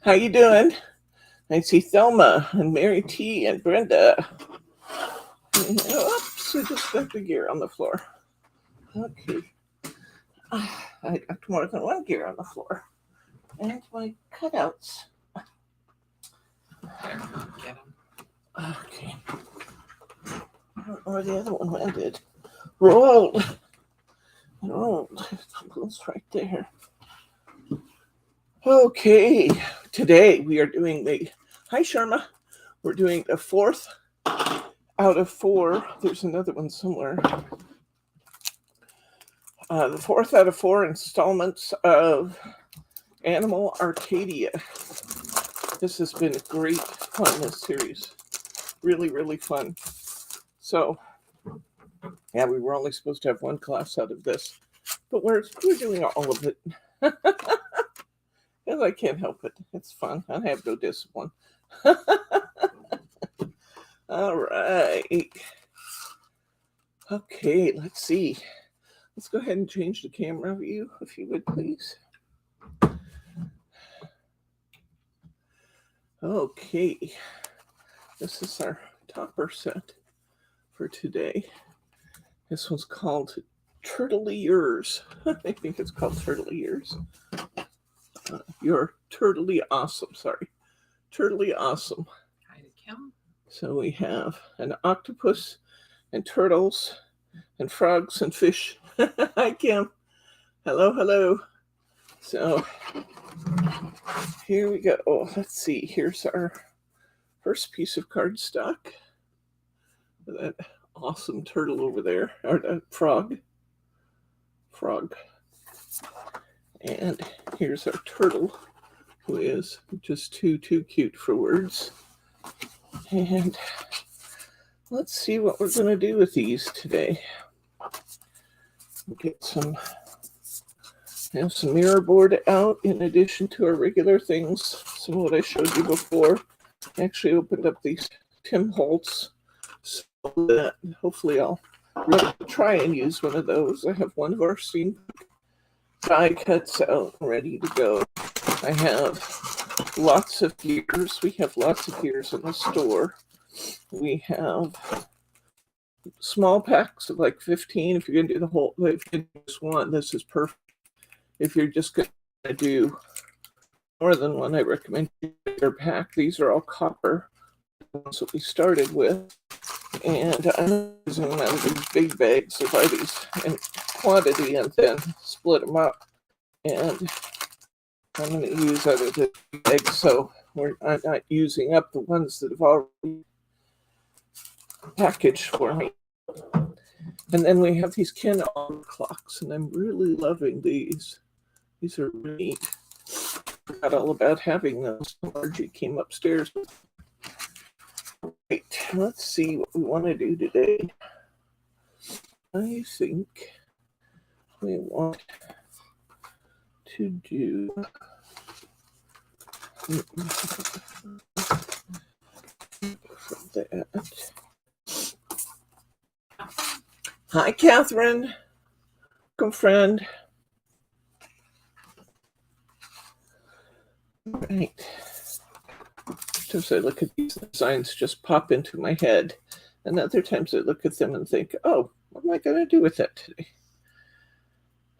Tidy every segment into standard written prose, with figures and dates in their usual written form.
How you doing? I see Thelma and Mary T and Brenda. Oops, I just got the gear on the floor. Okay. I got more than one gear on the floor. And my cutouts. There, get them. Okay. I don't know where the other one landed. Rolled. It's right there. Okay. Today we are doing hi Sharma. We're doing the 4th out of 4. There's another one somewhere. The 4th out of 4 installments of Animal Arcadia. This has been great fun, this series. Really, really fun. So, yeah, we were only supposed to have one class out of this, but we're doing all of it. Because I can't help it. It's fun. I have no discipline. All right. Okay, let's see. Let's go ahead and change the camera view, if you would, please. Okay. This is our topper set for today. This one's called Turtley Yours. I think it's called Turtley Yours. You're turtly awesome. Sorry. Turtly awesome. Hi to Kim. So we have an octopus and turtles and frogs and fish. Hi, Kim. Hello, hello. So here we go. Oh, let's see. Here's our first piece of cardstock. That awesome turtle over there, or the frog. And here's our turtle, who is just too cute for words. And let's see what we're going to do with these today. We'll get some mirror board out in addition to our regular things. Some of what I showed you before. I actually opened up these Tim Holtz, so that hopefully I'll try and use one of those. I have one of our steam die cuts out and ready to go. I have lots of gears. We have lots of gears in the store. We have small packs of like 15. If you're going to do the whole, if you do just one, this is perfect. If you're just going to do more than one, I recommend a bigger pack. These are all copper, the ones that we started with. And I'm using them out of these big bags to buy these in quantity and then split them up. And I'm going to use out of the bags, so I'm not using up the ones that have already packaged for me. And then we have these Ken Arm clocks, and I'm really loving these. These are really neat. I forgot all about having those. Margie came upstairs. Right, let's see what we want to do today. I think we want to do that. Hi, Catherine. Welcome, friend. Right. Sometimes I look at these designs just pop into my head, and other times I look at them and think, oh, what am I going to do with that today?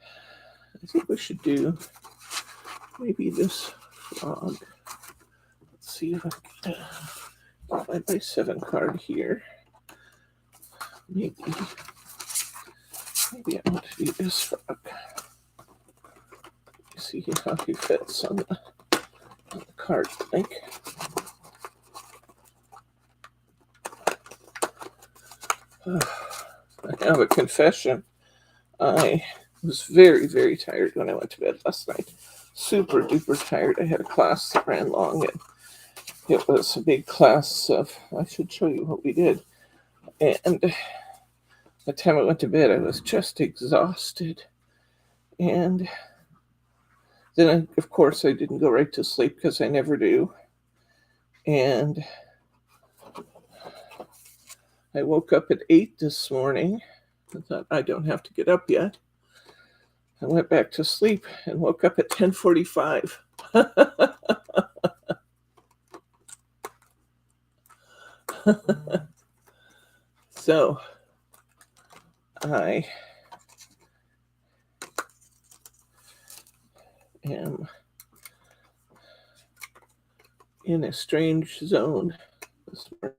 I think we should do maybe this frog. Let's see if I can get my 7 card here. Maybe I want to do this frog. See how he fits on the card, I think. I have a confession. I was very, very tired when I went to bed last night. Super duper tired. I had a class that ran long, and it was a big class of, I should show you what we did. And by the time I went to bed, I was just exhausted. And then, of course, I didn't go right to sleep because I never do. And I woke up at 8 this morning. I thought, I don't have to get up yet. I went back to sleep and woke up at 10:45. So I am in a strange zone this morning.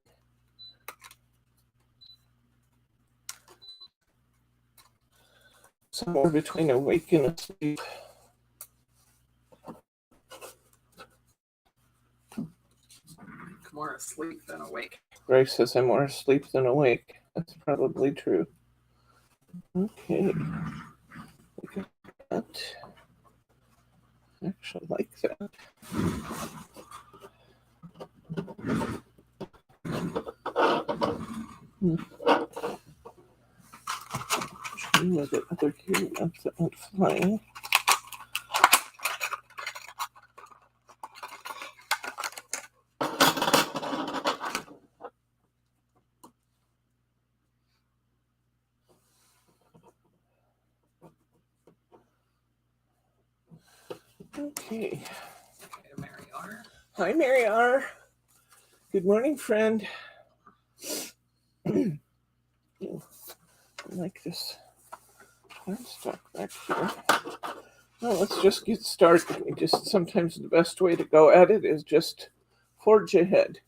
Somewhere between awake and asleep. More asleep than awake. Grace says I'm more asleep than awake. That's probably true. Okay. Look at that. I actually like that. With the other gear up that went flying. Okay. Mary R. Hi, Mary R. Good morning, friend. I like this stuff back here. Well, let's just get started. Just sometimes the best way to go at it is just forge ahead.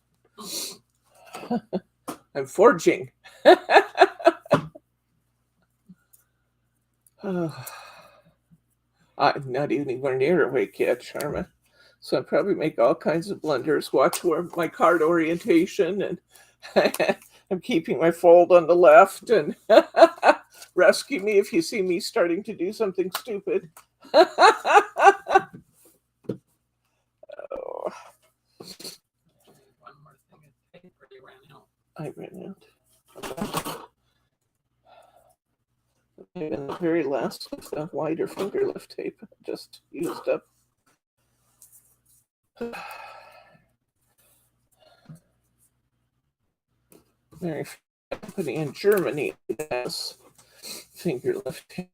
I'm forging. I'm not even anywhere near awake yet, Sharma. So I probably make all kinds of blunders. Watch where my card orientation, and I'm keeping my fold on the left, and rescue me if you see me starting to do something stupid. Oh. One more thing of paper you ran out. I ran out. And the very last was the wider finger lift tape just used up. Very company in Germany has finger lift tape.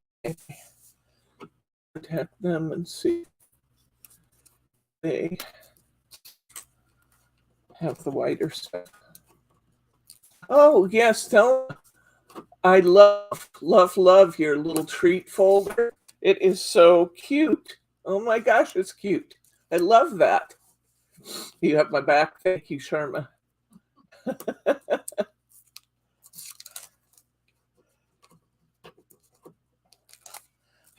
Protect them and see they have the wider stuff. Oh yes, tell I love your little treat folder. It is so cute. Oh my gosh, it's cute. I love that. You have my back. Thank you, Sharma.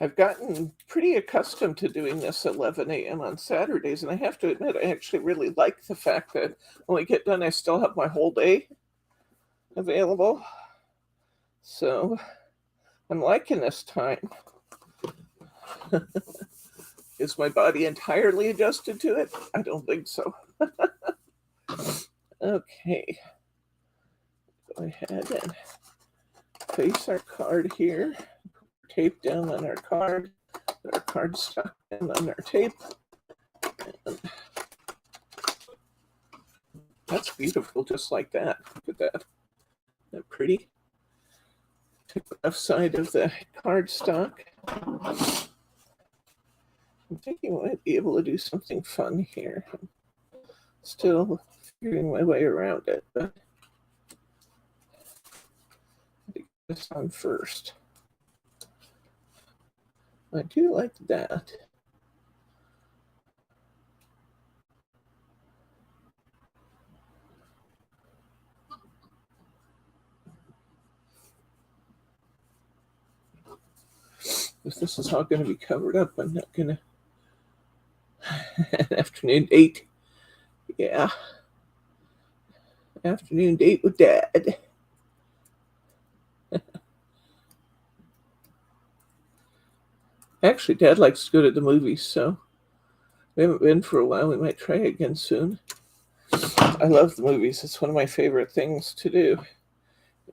I've gotten pretty accustomed to doing this at 11 a.m. on Saturdays, and I have to admit, I actually really like the fact that when we get done, I still have my whole day available. So I'm liking this time. Is my body entirely adjusted to it? I don't think so. Okay. Go ahead and place our card here. Tape down on our card. Put our card stuck in on our tape. And that's beautiful, just like that. Look at that. Isn't that pretty? Take the left side of the cardstock. I'm thinking I might be able to do something fun here. I'm still figuring my way around it, but I think this on first. I do like that. If this is all going to be covered up, I'm not going to. Afternoon date. Yeah. Afternoon date with Dad. Actually, Dad likes to go to the movies, so we haven't been for a while. We might try again soon. I love the movies. It's one of my favorite things to do.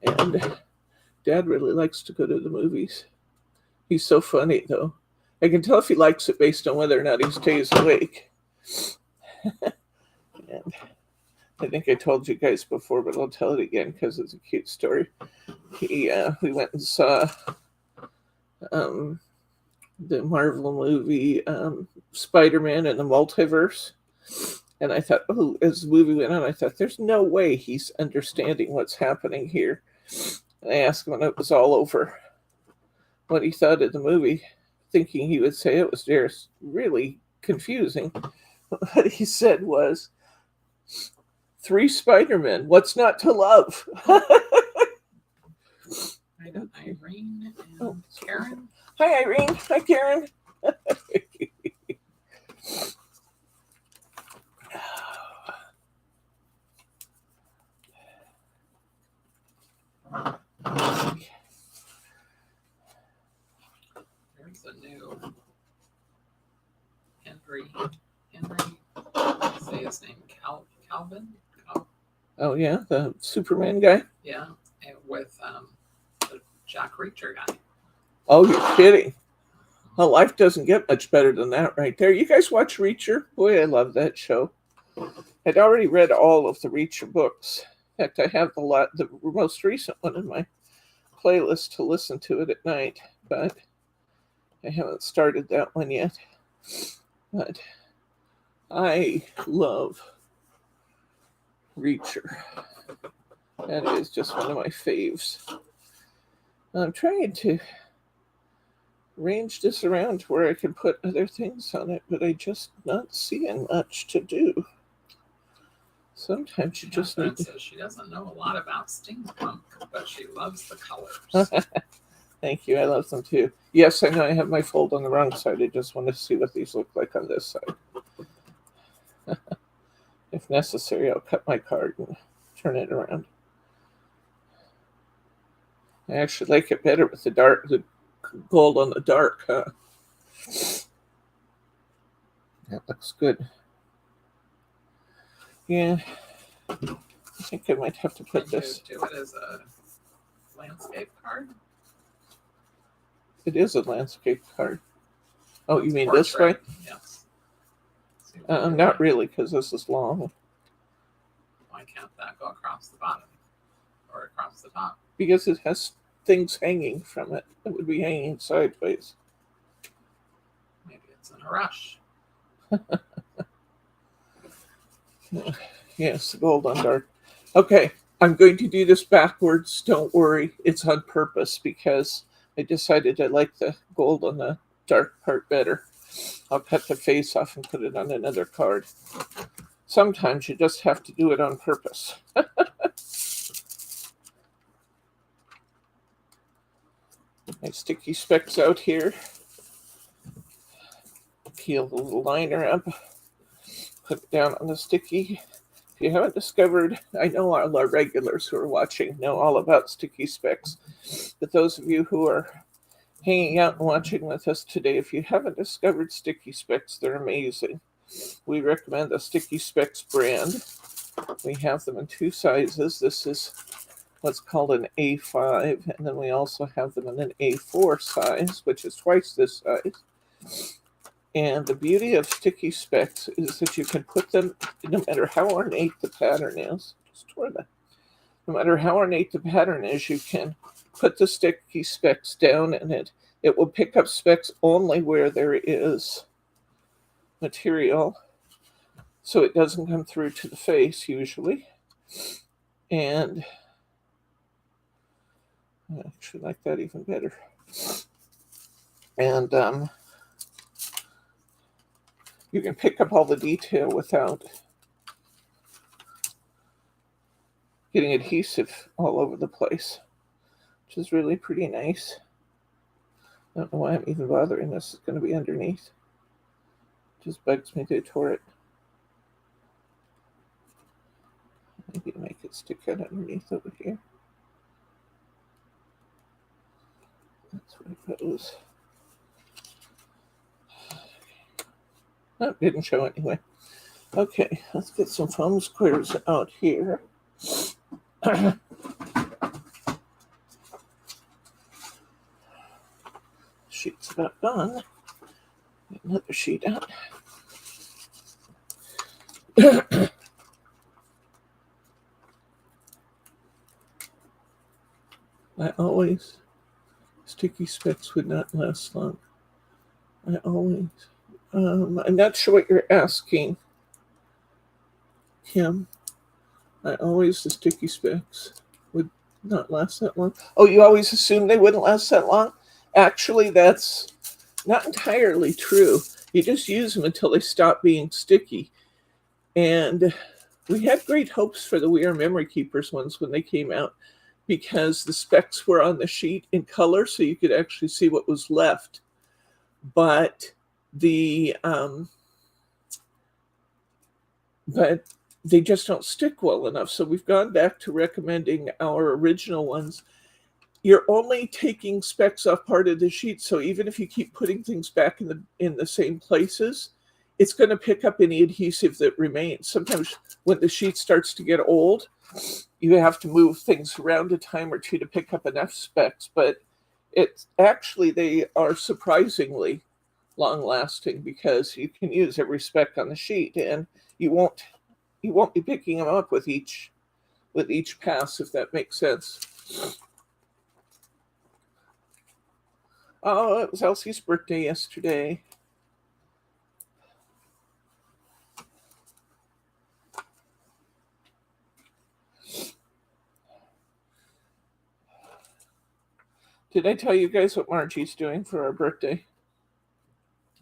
And Dad really likes to go to the movies. He's so funny, though. I can tell if he likes it based on whether or not he stays awake. And I think I told you guys before, but I'll tell it again because it's a cute story. We went and saw the Marvel movie Spider-Man and the Multiverse. And I thought, oh, as the movie went on, I thought, there's no way he's understanding what's happening here. And I asked him when it was all over what he thought of the movie, thinking he would say it was just really confusing. What he said was, 3 Spider-Men, what's not to love? I got Irene and Oh. Karen. Hi, Irene. Hi, Karen. There's a new Henry. Say his name, Calvin. Oh, yeah, the Superman guy? Yeah, and with the Jack Reacher guy. Oh, you're kidding. Well, life doesn't get much better than that right there. You guys watch Reacher? Boy, I love that show. I'd already read all of the Reacher books. In fact, I have the most recent one in my playlist to listen to it at night, but I haven't started that one yet. But I love Reacher. That is just one of my faves. I'm trying to arrange this around to where I can put other things on it, but I just not seeing much to do. Sometimes you just need to... says she doesn't know a lot about steampunk, but she loves the colors. Thank you. I love them too. Yes, I know I have my fold on the wrong side. I just want to see what these look like on this side. If necessary, I'll cut my card and turn it around. I actually like it better with the gold on the dark, huh? That looks good. Yeah, I think I might have to put this. Do it as a landscape card. It is a landscape card. Oh, you mean Portrait. this way? Yes. Not really, because this is long. Why can't that go across the bottom or across the top? Because it has things hanging from it. It would be hanging sideways. Maybe it's in a rush. Yes, gold on dark. Okay, I'm going to do this backwards. Don't worry, it's on purpose because I decided I like the gold on the dark part better. I'll cut the face off and put it on another card. Sometimes you just have to do it on purpose. My sticky specks out here. Peel the little liner up. Put it down on the sticky. If you haven't discovered, I know all our regulars who are watching know all about sticky specs. But those of you who are hanging out and watching with us today, if you haven't discovered sticky specs, they're amazing. We recommend the Sticky Specs brand. We have them in 2 sizes. This is what's called an A5, and then we also have them in an A4 size, which is twice this size. And the beauty of sticky specs is that you can put them, no matter how ornate the pattern is, just toward that. No matter how ornate the pattern is, you can put the sticky specs down and it will pick up specks only where there is material. So it doesn't come through to the face usually. And I actually like that even better. And you can pick up all the detail without getting adhesive all over the place, which is really pretty nice. I don't know why I'm even bothering this. It's going to be underneath. It just bugs me they tore it. Maybe make it stick out underneath over here. That's where it goes. Oh, didn't show anyway. Okay, let's get some foam squares out here. Sheet's about done. Get another sheet out. I always, sticky specs would not last long. I always, I'm not sure what you're asking. him. The sticky specs would not last that long. Oh, you always assumed they wouldn't last that long? Actually, that's not entirely true. You just use them until they stop being sticky. And we had great hopes for the We Are Memory Keepers ones when they came out because the specs were on the sheet in color, so you could actually see what was left. But they just don't stick well enough. So we've gone back to recommending our original ones. You're only taking specks off part of the sheet, so even if you keep putting things back in the same places, it's going to pick up any adhesive that remains. Sometimes when the sheet starts to get old, you have to move things around a time or two to pick up enough specks, but they are surprisingly long-lasting because you can use every speck on the sheet, and you won't be picking them up with each pass, if that makes sense. Oh, it was Elsie's birthday yesterday. Did I tell you guys what Margie's doing for our birthday?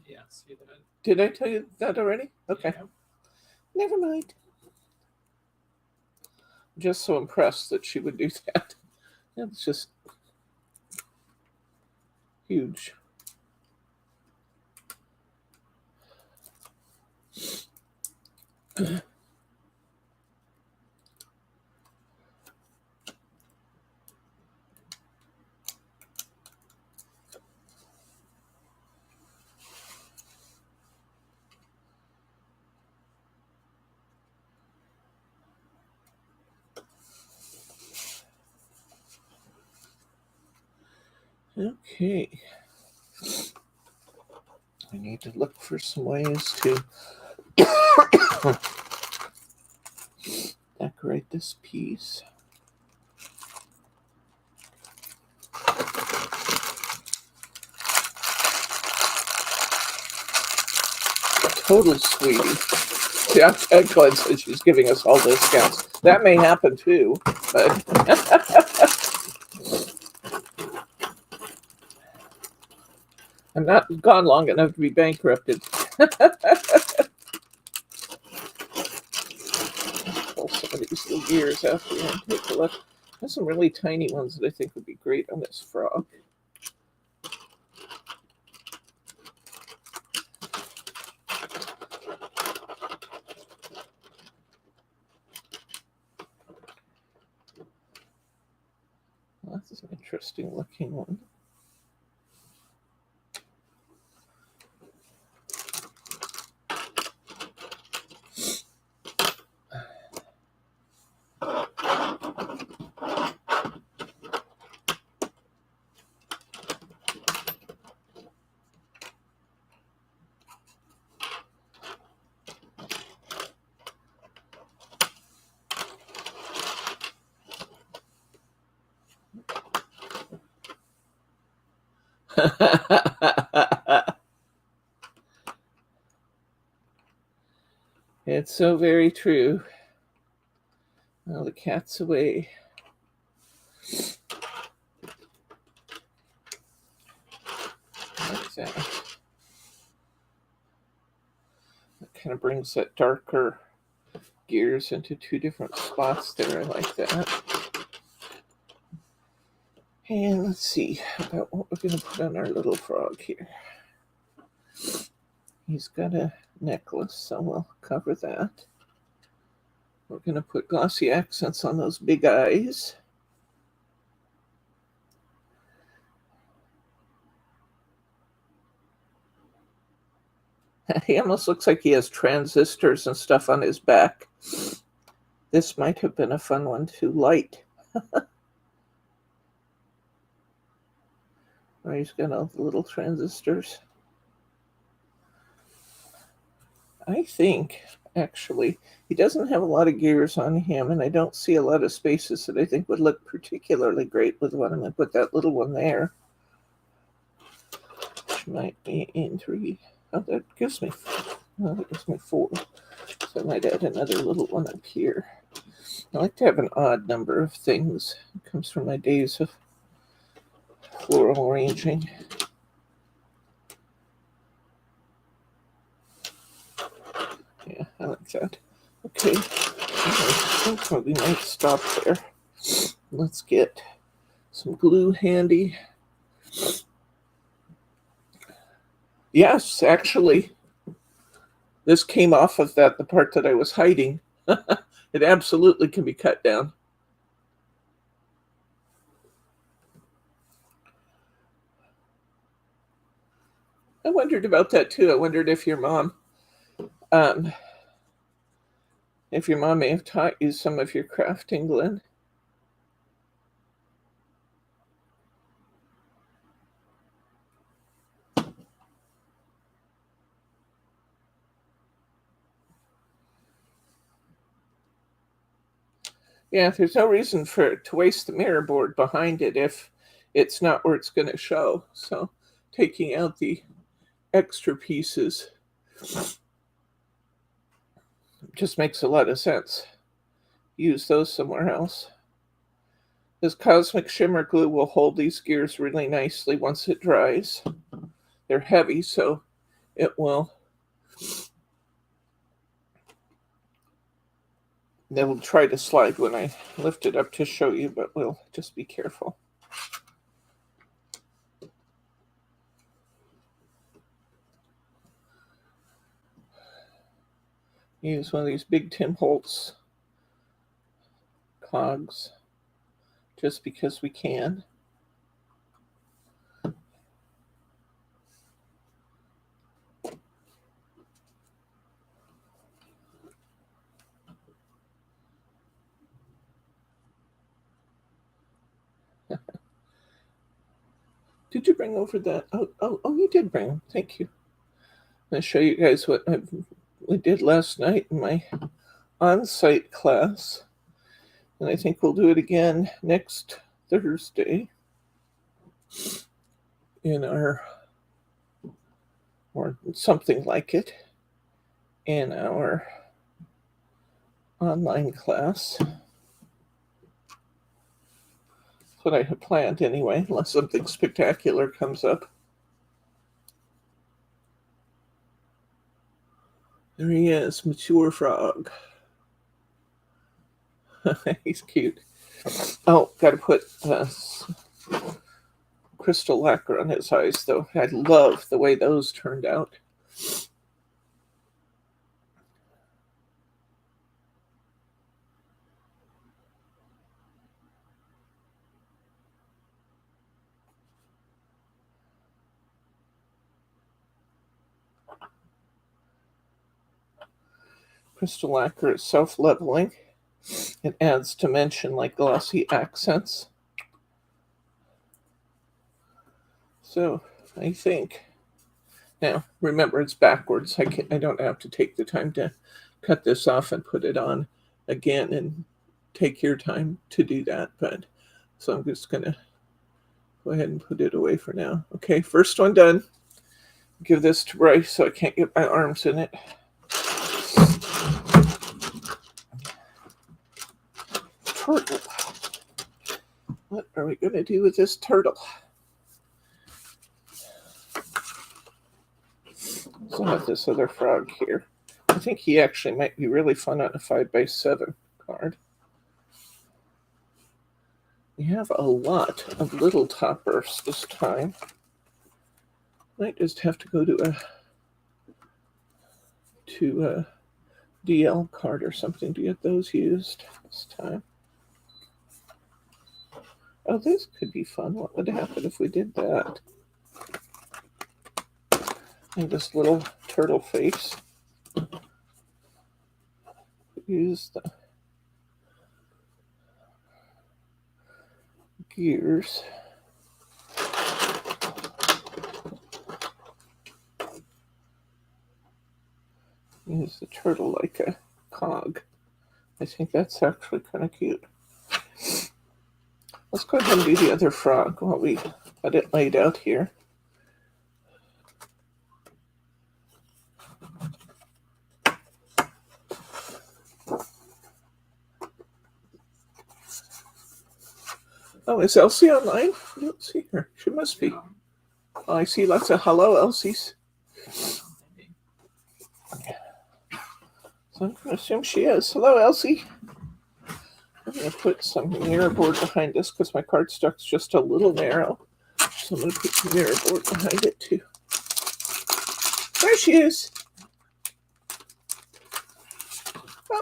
Yes, you did. Did I tell you that already? Okay. Yeah. Never mind. I'm just so impressed that she would do that. It's just huge. Okay. I need to look for some ways to decorate this piece. Total sweetie. See, I'm glad that she's giving us all discounts. That may happen too, but I'm not gone long enough to be bankrupted. Pull some of these little gears out here and take a look. There's some really tiny ones that I think would be great on this frog. Well, that's an interesting looking one. It's so very true. Well, the cat's away. Like that. That kind of brings that darker gears into two different spots there. I like that. And let's see about what we're going to put on our little frog here. He's got a necklace, so we'll cover that. We're going to put glossy accents on those big eyes. He almost looks like he has transistors and stuff on his back. This might have been a fun one to light. Where he's got all the little transistors. I think, actually, he doesn't have a lot of gears on him, and I don't see a lot of spaces that I think would look particularly great with one. I'm going to put that little one there, which might be in 3. Oh, that gives me Well, that was my 4. So I might add another little one up here. I like to have an odd number of things. It comes from my days of floral arranging. Yeah, I like that. Okay, I think we might stop there. Let's get some glue handy. Yes, actually, this came off of the part that I was hiding. It absolutely can be cut down. I wondered about that too. I wondered if your mom may have taught you some of your crafting, Glenn. Yeah, there's no reason to waste the mirror board behind it if it's not where it's going to show. So taking out the extra pieces just makes a lot of sense. Use those somewhere else. This cosmic shimmer glue will hold these gears really nicely once it dries. They're heavy, so it will. They will try to slide when I lift it up to show you, but we'll just be careful. Use one of these big Tim Holtz cogs just because we can. Did you bring over that? Oh, you did bring them. Thank you. I'm going to show you guys what we did last night in my on-site class. And I think we'll do it again next Thursday in our, or something like it, in our online class. What I had planned anyway, unless something spectacular comes up. There he is, mature frog. He's cute. Oh, gotta put crystal lacquer on his eyes, though. I love the way those turned out. Crystal lacquer is self-leveling. It adds dimension like glossy accents. So I think, now remember it's backwards. I don't have to take the time to cut this off and put it on again and take your time to do that. But so I'm just gonna go ahead and put it away for now. Okay, first one done. Give this to Bryce so I can't get my arms in it. Turtle. What are we going to do with this turtle? So I have this other frog here. I think he actually might be really fun on a 5x7 card. We have a lot of little toppers this time. Might just have to go to a DL card or something to get those used this time. Oh, this could be fun. What would happen if we did that? And this little turtle face. Use the gears. Use the turtle like a cog. I think that's actually kind of cute. Let's go ahead and do the other frog while we got it laid out here. Oh, is Elsie online? I don't see her. She must be. No, Oh, I see lots of hello Elsies. maybe. So I'm going to assume she is. Hello, Elsie. I'm going to put some mirror board behind this because my cardstock's just a little narrow. So I'm going to put some mirror board behind it too. There she is. Oh.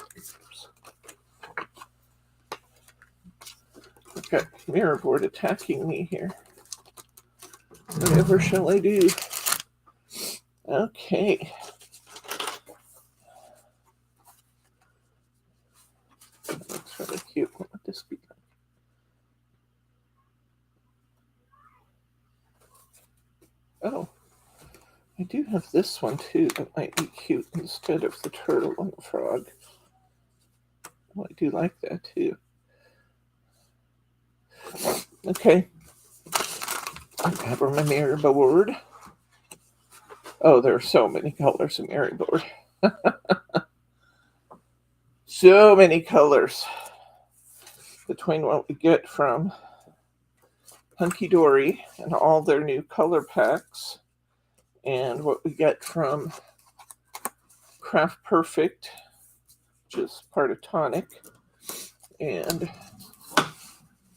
I've got mirror board attacking me here. Whatever shall I do? Okay. That looks really cute. What would this be? Oh, I do have this one too that might be cute instead of the turtle and the frog. Oh, I do like that too. Okay. I have my mirror board. Oh, there are so many colors in mirror board. So many colors. Between what we get from Hunkydory and all their new color packs and what we get from Craft Perfect, which is part of Tonic, and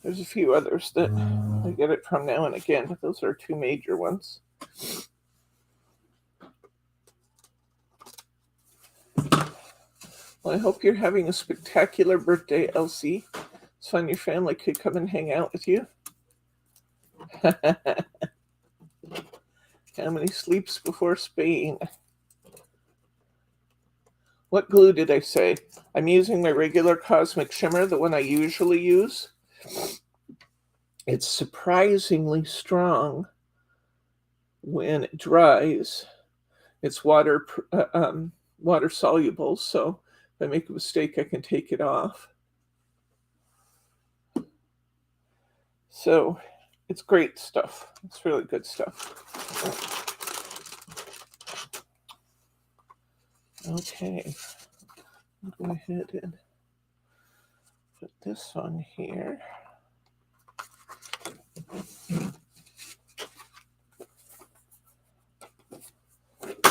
there's a few others that I get it from now and again, but those are two major ones. Well, I hope you're having a spectacular birthday, Elsie. It's fun your family could come and hang out with you. How many sleeps before Spain? What glue did I say? I'm using my regular Cosmic Shimmer, the one I usually use. It's surprisingly strong when it dries. It's water soluble, so if I make a mistake, I can take it off. So it's great stuff. It's really good stuff. Okay, I'll go ahead and put this on here.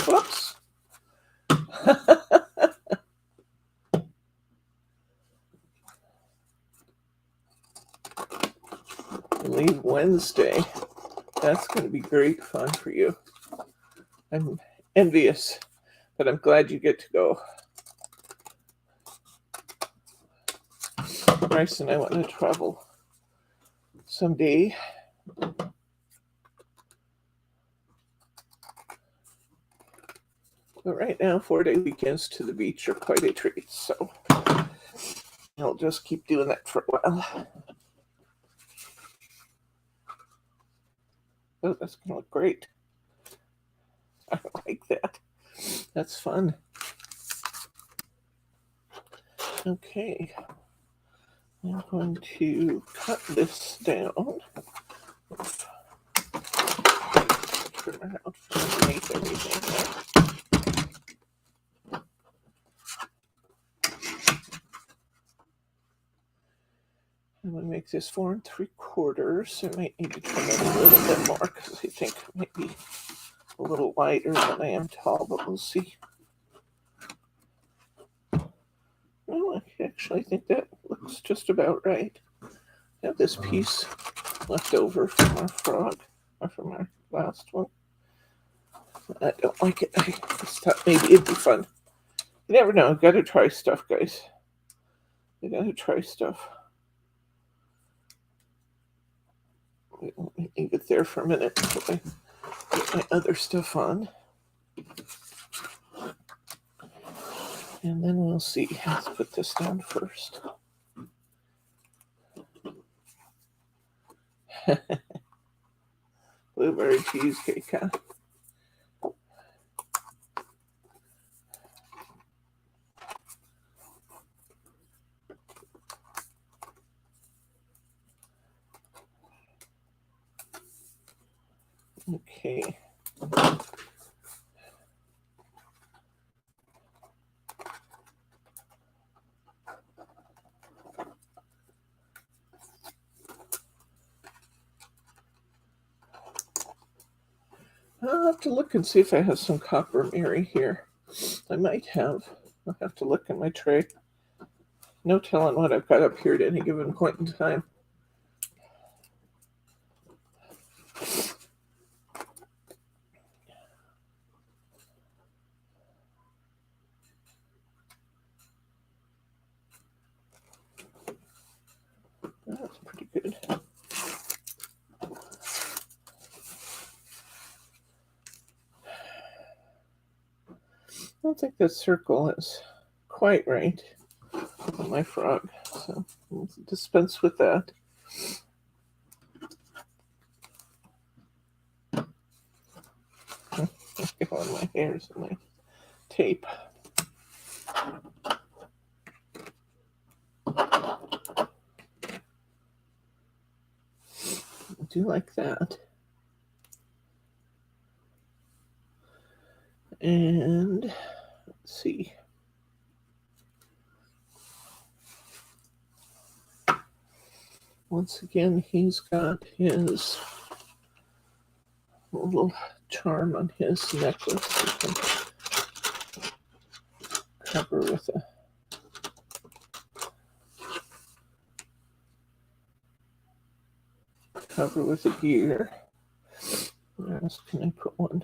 Whoops. Leave Wednesday. That's going to be great fun for you. I'm envious, but I'm glad you get to go. Bryce and I want to travel someday. But right now, 4-day weekends to the beach are quite a treat, so I'll just keep doing that for a while. Oh, that's going to look great. I like that. That's fun. Okay. I'm going to cut this down. Turn around from underneath everything. I'm going to make this 4 3/4. I might need to trim it a little bit more because I think it might be a little wider than I am tall, but we'll see. No, I actually think that looks just about right. I have this piece left over from our frog, or from our last one. I don't like it. I just thought maybe it'd be fun. You never know. I've got to try stuff, guys. I got to try stuff. Let me leave it there for a minute until I get my other stuff on. And then we'll see. Let's put this down first. Blueberry cheesecake, huh? Okay. I'll have to look and see if I have some copper Mary here. I might have. I'll have to look in my tray. No telling what I've got up here at any given point in time. That's pretty good. I don't think that circle is quite right on my frog, so we'll dispense with that. Get on my hairs and my tape. I do like that. And let's see. Once again, he's got his little charm on his necklace. You can cover with a gear. Where else can I put one?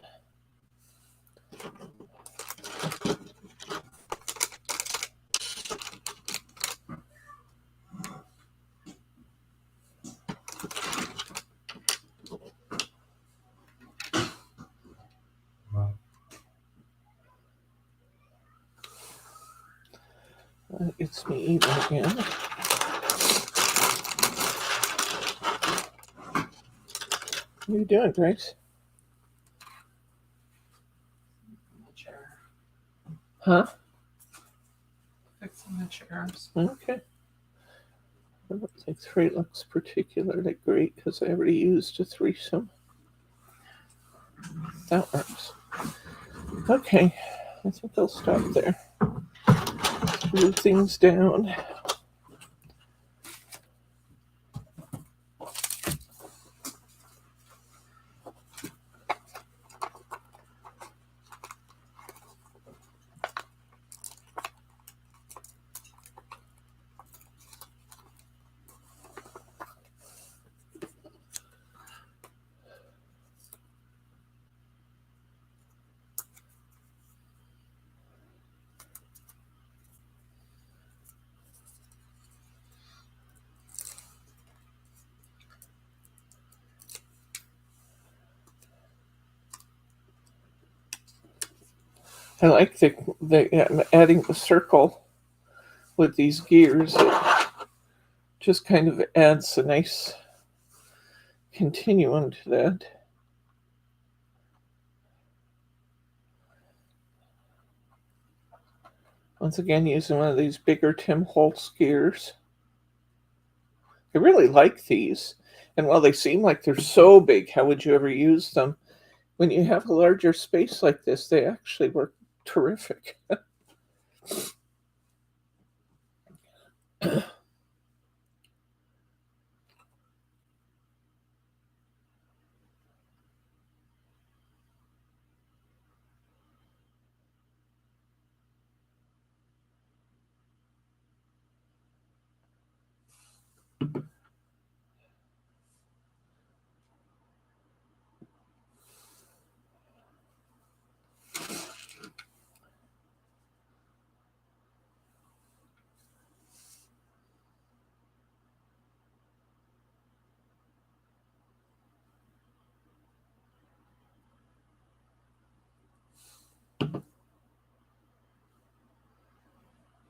It's me even again. What are you doing, Grace? The chair. Huh? Fixing the chairs. Okay. I don't think 3 looks particularly great because I already used a threesome. That works. Okay, I think I'll stop there. Move things down. I like adding the circle with these gears. It just kind of adds a nice continuum to that. Once again, using one of these bigger Tim Holtz gears. I really like these. And while they seem like they're so big, how would you ever use them? When you have a larger space like this, they actually work terrific.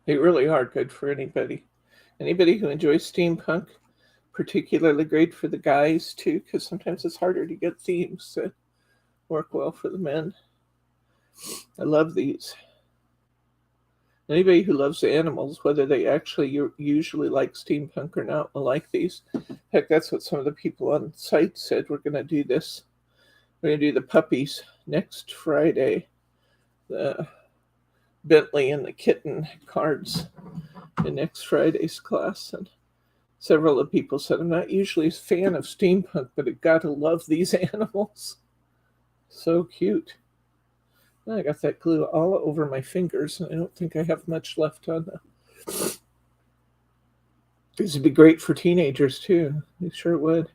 They really are good for anybody. Anybody who enjoys steampunk, particularly great for the guys too, because sometimes it's harder to get themes that work well for the men. I love these. Anybody who loves animals, whether they actually usually like steampunk or not, will like these. Heck, that's what some of the people on site said. We're going to do this. We're going to do the puppies next Friday. The Bentley and the kitten cards in next Friday's class. And several of the people said, I'm not usually a fan of steampunk, but I gotta love these animals. So cute. I got that glue all over my fingers, and I don't think I have much left on them. These would be great for teenagers, too. You sure would.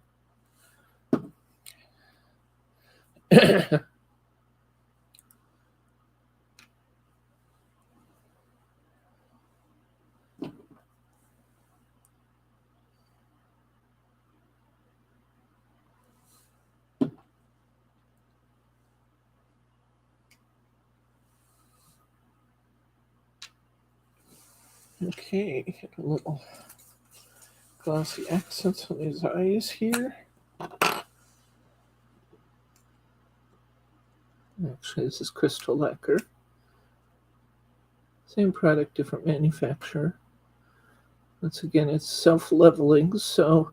Okay, get a little glossy accents on his eyes here. Actually, this is crystal lacquer. Same product, different manufacturer. Once again, it's self-leveling, so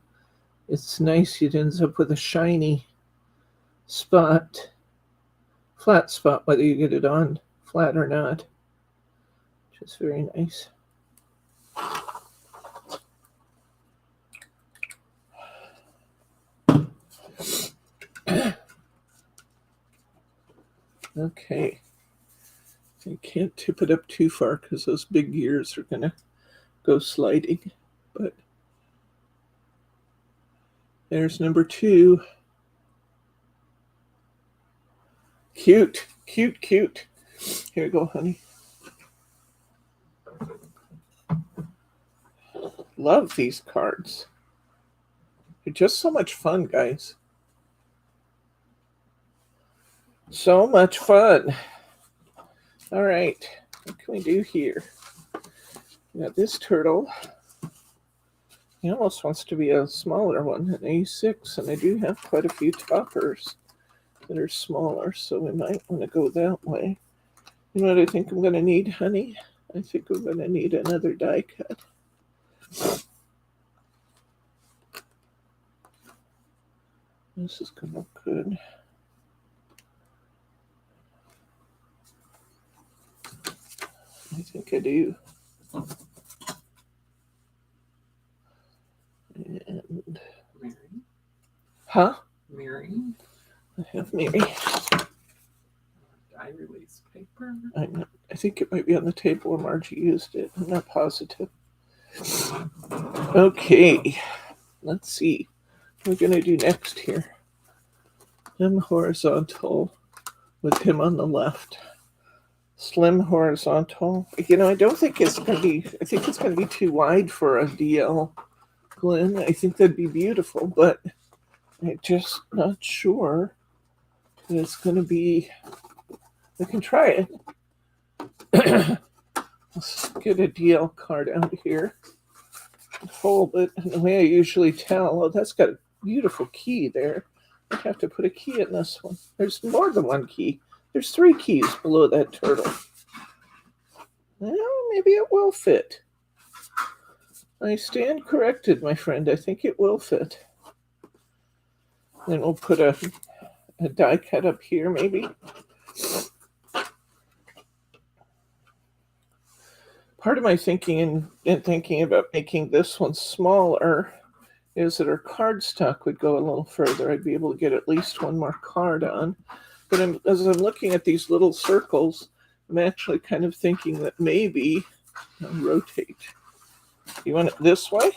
it's nice. It ends up with a shiny spot, flat spot, whether you get it on flat or not, which is very nice. Okay. You can't tip it up too far because those big gears are going to go sliding. But there's number 2. Cute, cute, cute. Here you go, honey. Love these cards. They're just so much fun, guys. So much fun. All right, what can we do here? We got this turtle. He almost wants to be a smaller one, an A6, and I do have quite a few toppers that are smaller, so we might want to go that way. You know what I think I'm going to need, honey? I think I'm going to need another die cut. This is going to look good. I think I do. And Mary? huh? Mary? I have Mary. Die release paper? I think it might be on the table where Margie used it. I'm not positive. Okay, let's see what we're going to do next here. Him horizontal with him on the left. Slim horizontal. You know, I don't think it's going to be, I think it's going to be too wide for a DL Glen. I think that'd be beautiful, but I'm just not sure that it's going to be, we can try it. Let's get a DL card out here. Fold it. And the way I usually tell, oh, that's got a beautiful key there. I have to put a key in this one. There's more than one key. There's 3 keys below that turtle. Well, maybe it will fit. I stand corrected, my friend. I think it will fit. Then we'll put a die cut up here, maybe. Part of my thinking in thinking about making this one smaller is that our cardstock would go a little further. I'd be able to get at least one more card on. But as I'm looking at these little circles, I'm actually kind of thinking that maybe I'll rotate. You want it this way?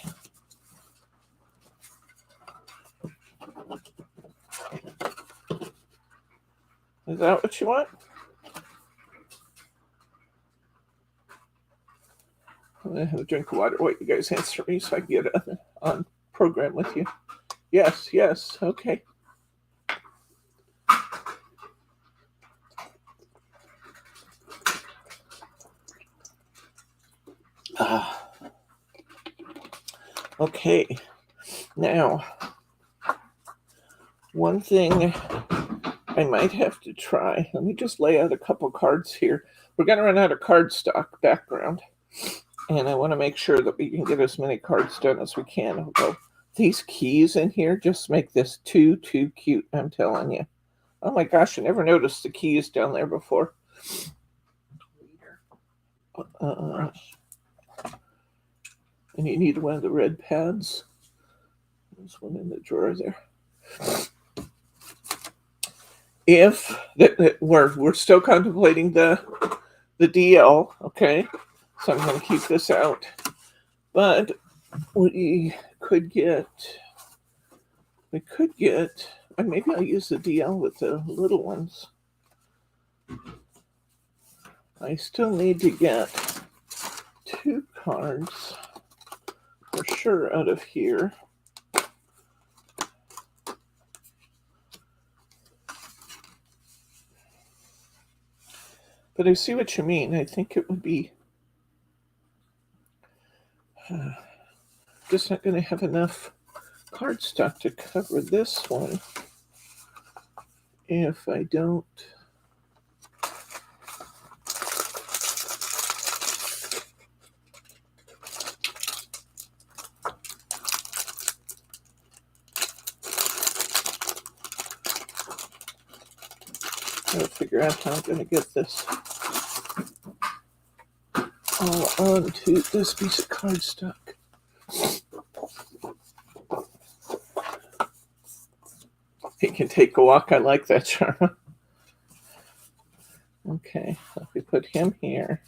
Is that what you want? I'm going to have a drink of water while you guys answer me so I can get on program with you. Yes, yes, okay. Okay, now, one thing I might have to try, let me just lay out a couple cards here. We're going to run out of cardstock background, and I want to make sure that we can get as many cards done as we can. Although these keys in here just make this too cute, I'm telling you. Oh my gosh, I never noticed the keys down there before. And you need one of the red pads. There's one in the drawer there. if we're still contemplating the DL, okay? So I'm going to keep this out. But we could get, and maybe I'll use the DL with the little ones. I still need to get 2 cards for sure out of here. But I see what you mean. I think it would be just not going to have enough cardstock to cover this one if I don't. Gotta figure out how I'm going to get this all onto this piece of cardstock. He can take a walk. I like that, Charma. Okay, so if we put him here.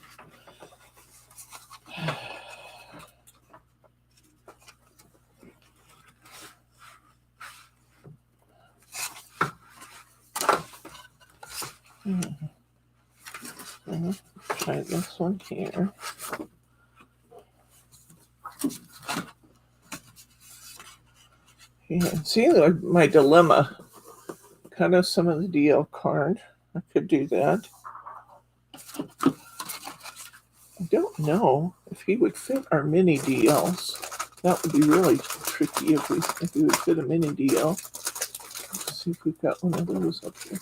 Try this one here. Yeah, see my dilemma. Cut out some of the DL card. I could do that. I don't know if he would fit our mini DLs. That would be really tricky if he would fit a mini DL. Let's see if we've got one of those up here.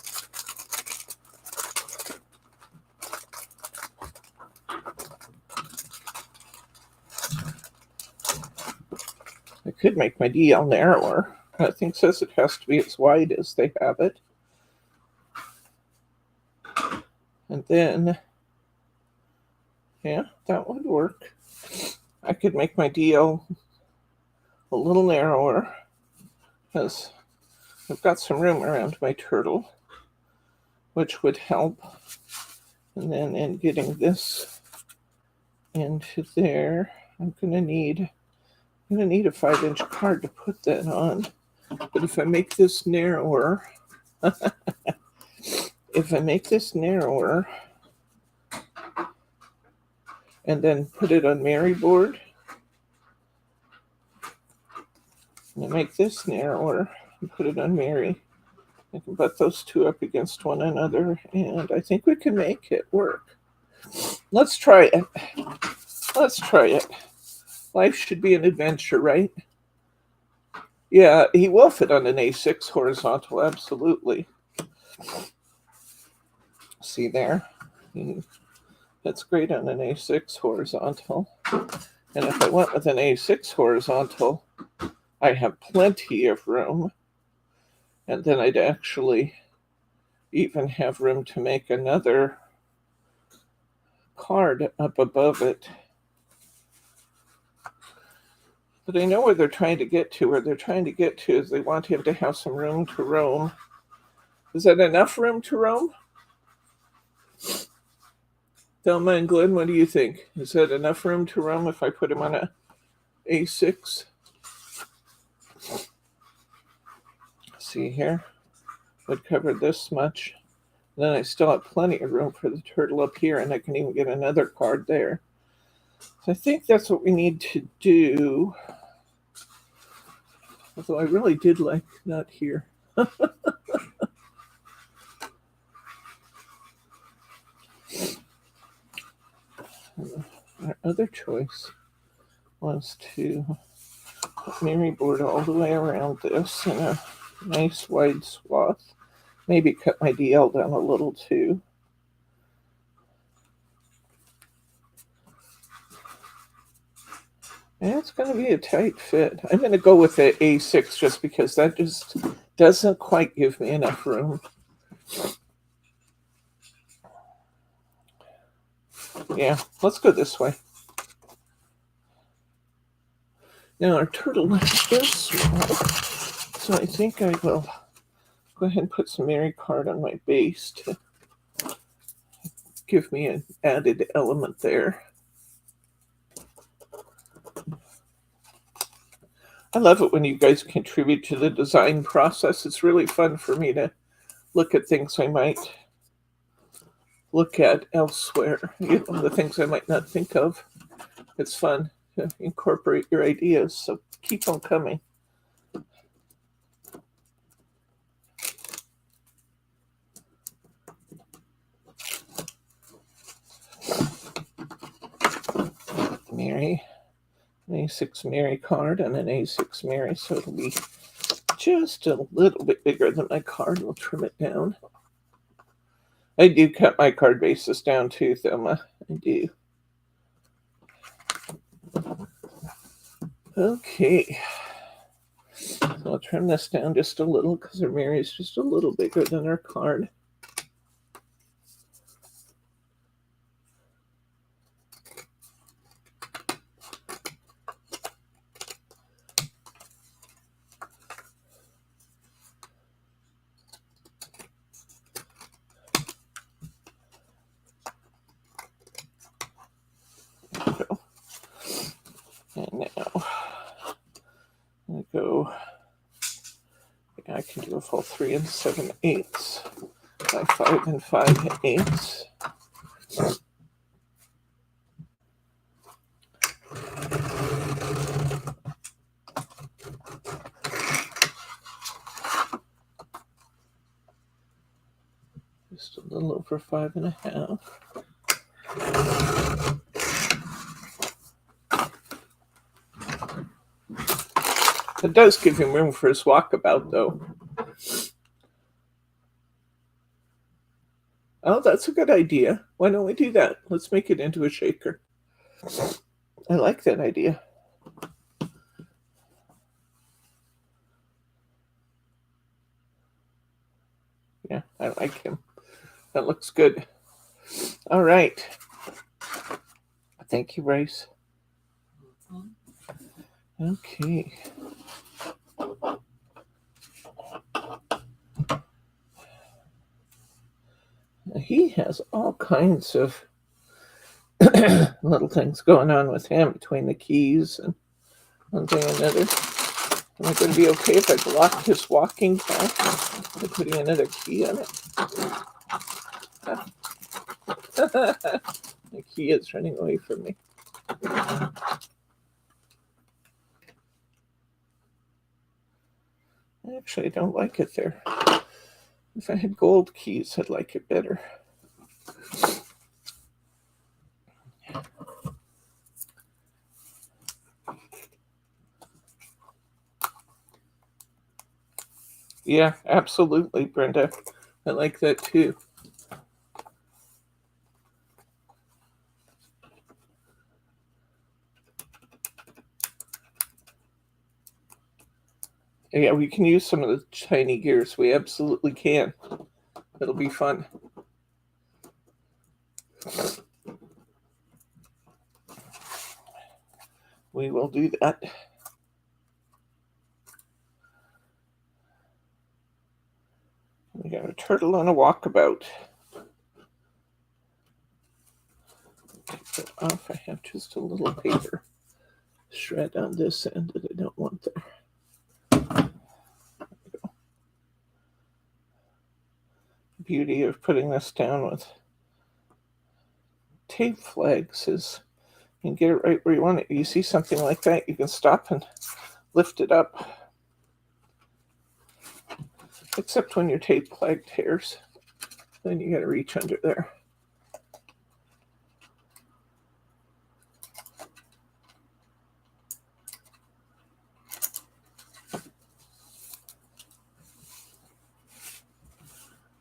I could make my DL narrower. I think it says it has to be as wide as they have it. And then, yeah, that would work. I could make my DL a little narrower because I've got some room around my turtle, which would help. And then in getting this into there, I'm gonna need a 5-inch card to put that on. But if I make this narrower, and then put it on Mary board, and make this narrower and put it on Mary, I can butt those two up against one another, and I think we can make it work. Let's try it. Life should be an adventure, right? Yeah, he will fit on an A6 horizontal, absolutely. See there? That's great on an A6 horizontal. And if I went with an A6 horizontal, I have plenty of room. And then I'd actually even have room to make another card up above it. But I know where they're trying to get to. Where they're trying to get to is they want him to have some room to roam. Is that enough room to roam? Thelma and Glenn, what do you think? Is that enough room to roam if I put him on a A6? See here? Would cover this much. Then I still have plenty of room for the turtle up here, and I can even get another card there. So I think that's what we need to do. Although I really did like that here. Our other choice was to put Mary board all the way around this in a nice wide swath. Maybe cut my DL down a little too. And it's going to be a tight fit. I'm going to go with the A6 just because that just doesn't quite give me enough room. Yeah, let's go this way. Now our turtle is small, so I think I will Go ahead and put some Mary card on my base to give me an added element there. I love it when you guys contribute to the design process. It's really fun for me to look at things I might look at elsewhere, the things I might not think of. It's fun to incorporate your ideas, so keep them coming. Mary, an A6 Mary card and an A6 Mary, so it'll be just a little bit bigger than my card. We'll trim it down. I do cut my card bases down too, Thelma. I do. Okay. So I'll trim this down just a little because her Mary is just a little bigger than her card. And now I go, yeah, I can do a full 3 7/8 by 5 5/8. Just a little over 5 1/2. It does give him room for his walkabout, though. Oh, that's a good idea. Why don't we do that? Let's make it into a shaker. I like that idea. Yeah, I like him. That looks good. All right. Thank you, Bryce. Okay. Now he has all kinds of little things going on with him between the keys and one thing and another. Am I going to be okay if I block his walking path by putting another key on it? The key is running away from me. Actually, I don't like it there. If I had gold keys, I'd like it better. Yeah, absolutely, Brenda. I like that too. Yeah, we can use some of the tiny gears. We absolutely can. It'll be fun. We will do that. We got a turtle on a walkabout. Take that off. I have just a little paper shred on this end that I don't want there. Beauty of putting this down with tape flags is you can get it right where you want it. You see something like that, you can stop and lift it up. Except when your tape flag tears, then you got to reach under there.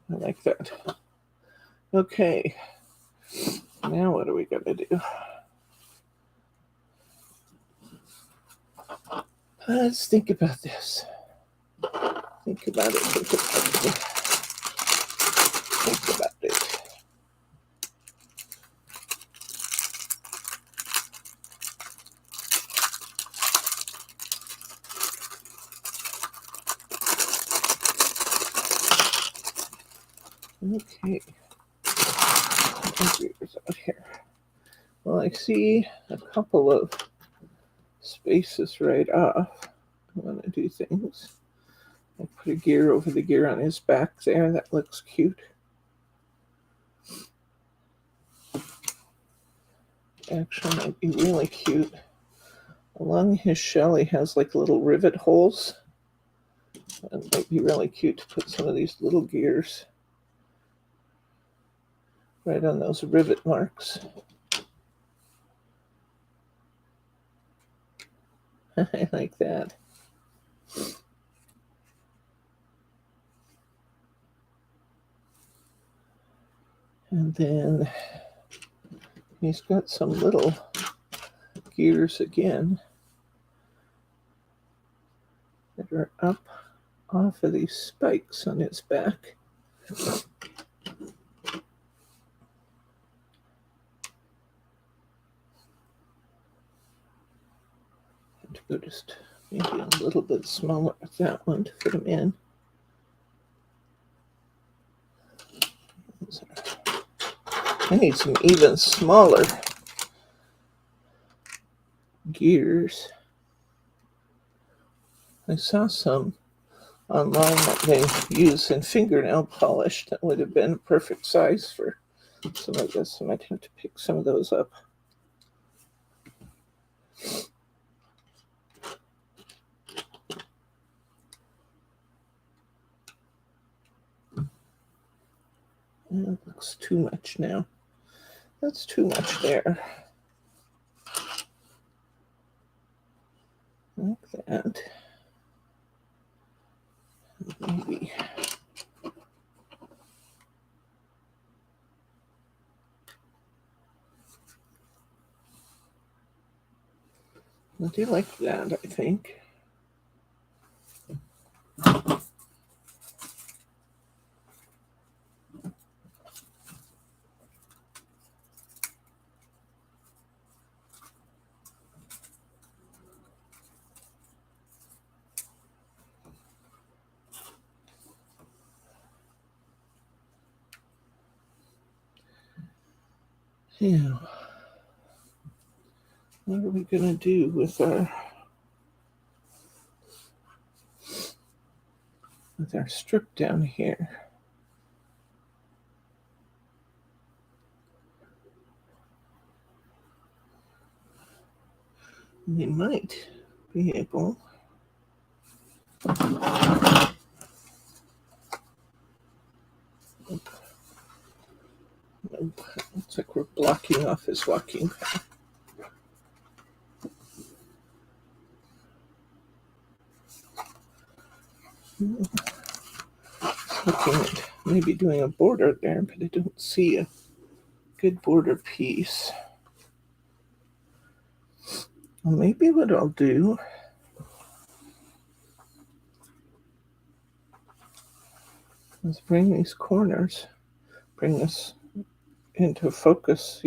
I like that. Okay, now what are we going to do? Let's think about this. Think about it. Think about it. Think about it. Okay. Gears out here. Well, I see a couple of spaces right off. I want to do things. I put a gear over the gear on his back there. That looks cute. Actually, might be really cute. Along his shell, he has like little rivet holes. It might be really cute to put some of these little gears right on those rivet marks. I like that. And then he's got some little gears again that are up off of these spikes on his back. To go just maybe a little bit smaller with that one to fit him in. I need some even smaller gears. I saw some online that they use in fingernail polish that would have been a perfect size for some of this. I might have to pick some of those up. That looks too much now. That's too much there. Like that. Maybe. I do like that, I think. Yeah. What are we going to do with our strip down here? We might be able Nope. Looks like we're blocking off his walking path. Looking at maybe doing a border there, but I don't see a good border piece. Well, maybe what I'll do is bring these corners, bring this into focus,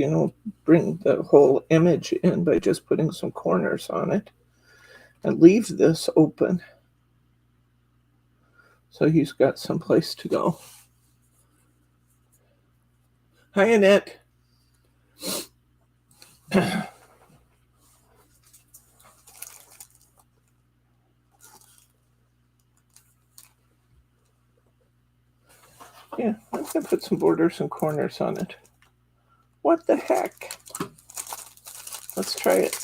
bring the whole image in by just putting some corners on it and leave this open so he's got some place to go. Hi, Annette. Yeah, I'm going to put some borders and corners on it. What the heck? Let's try it.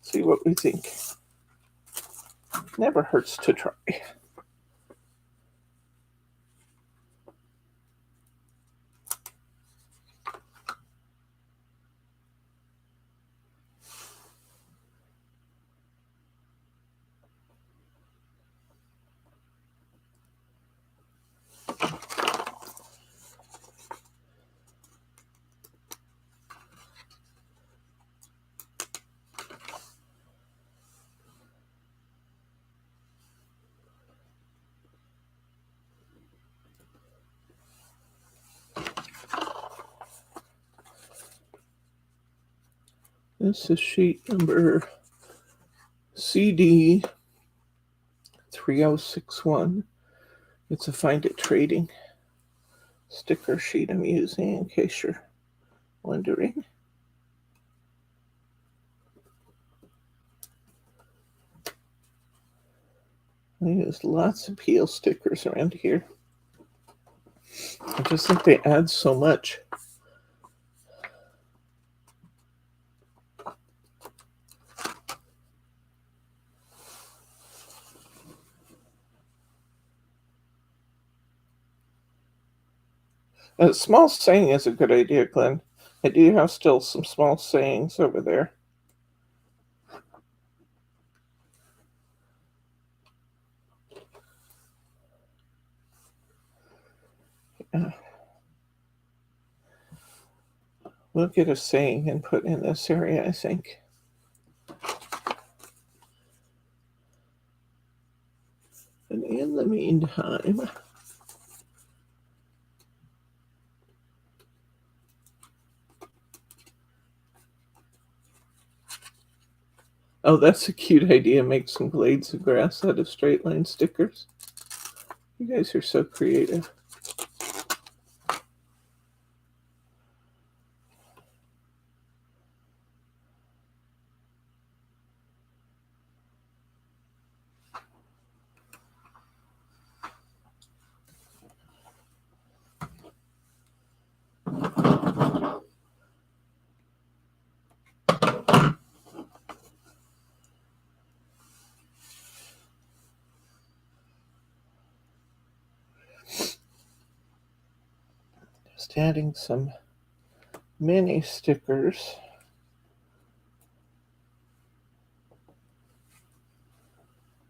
See what we think. Never hurts to try. This is sheet number CD 3061. It's a Find It Trading sticker sheet I'm using, in case you're wondering. I use lots of peel stickers around here. I just think they add so much. A small saying is a good idea, Glenn. I do have still some small sayings over there. We'll get a saying and put in this area, I think. And in the meantime, oh, that's a cute idea. Make some blades of grass out of straight line stickers. You guys are so creative. Just adding some mini stickers.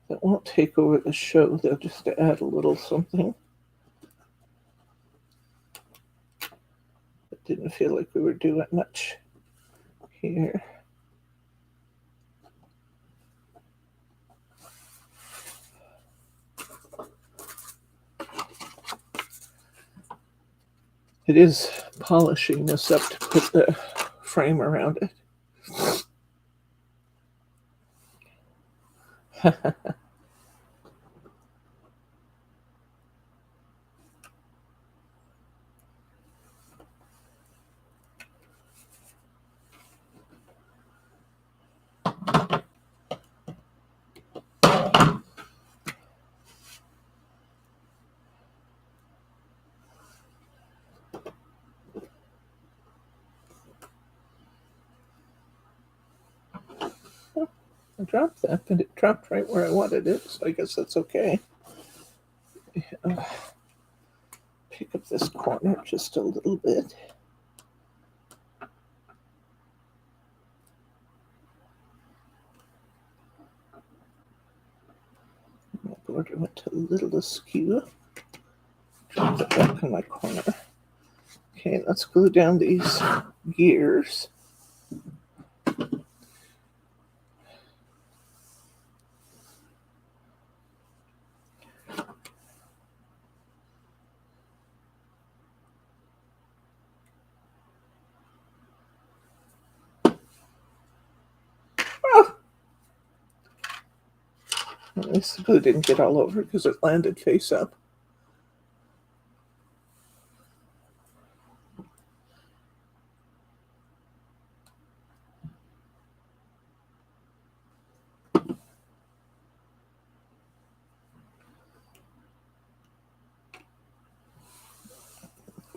That won't take over the show, they'll just add a little something. It didn't feel like we were doing much here. It is polishing this up to put the frame around it. I dropped that, but it dropped right where I wanted it, so I guess that's okay. Pick up this corner just a little bit. My border went a little askew. Drop it back in my corner. Okay, let's glue down these gears. At least the glue didn't get all over because it landed face up.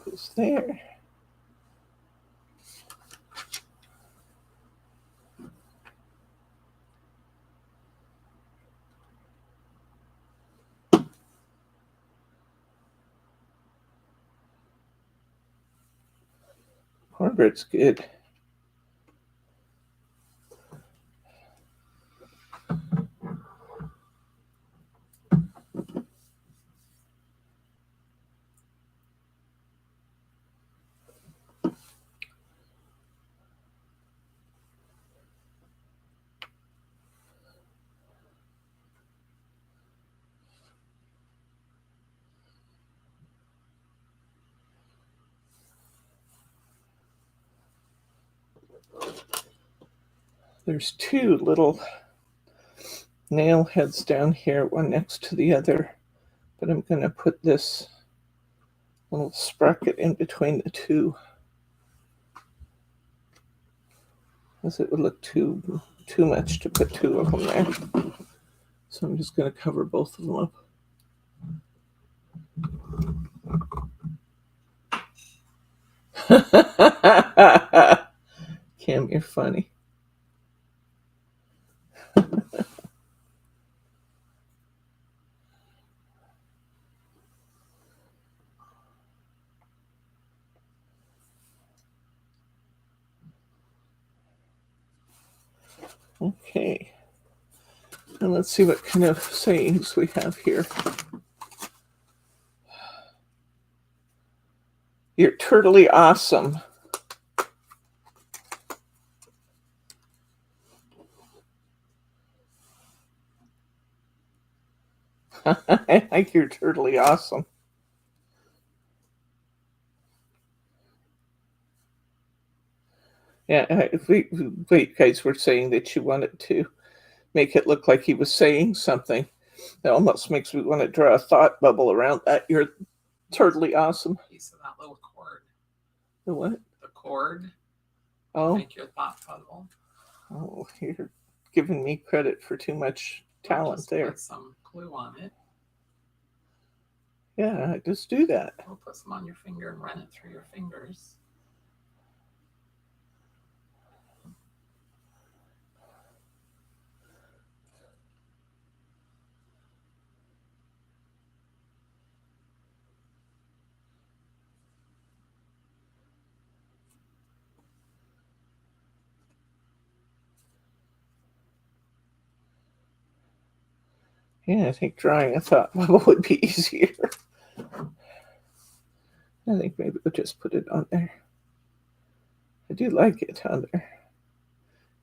Goes there. Cornbread's good. There's two little nail heads down here, one next to the other, But I'm going to put this little sprocket in between the two, as it would look too much to put two of them there. So I'm just going to cover both of them up. Kim, you're funny. Okay. And let's see what kind of sayings we have here. You're totally awesome. I think you're totally awesome. Yeah, wait, guys were saying that you wanted to make it look like he was saying something. That almost makes me want to draw a thought bubble around that. You're totally awesome. Piece of that little cord. The what? The cord. Oh. Make your thought bubble. Oh, you're giving me credit for too much talent Just there. Put some glue on it. Yeah, just do that. We'll put some on your finger and run it through your fingers. Yeah, I think drawing a thought bubble would be easier. I think maybe we'll just put it on there. I do like it on there.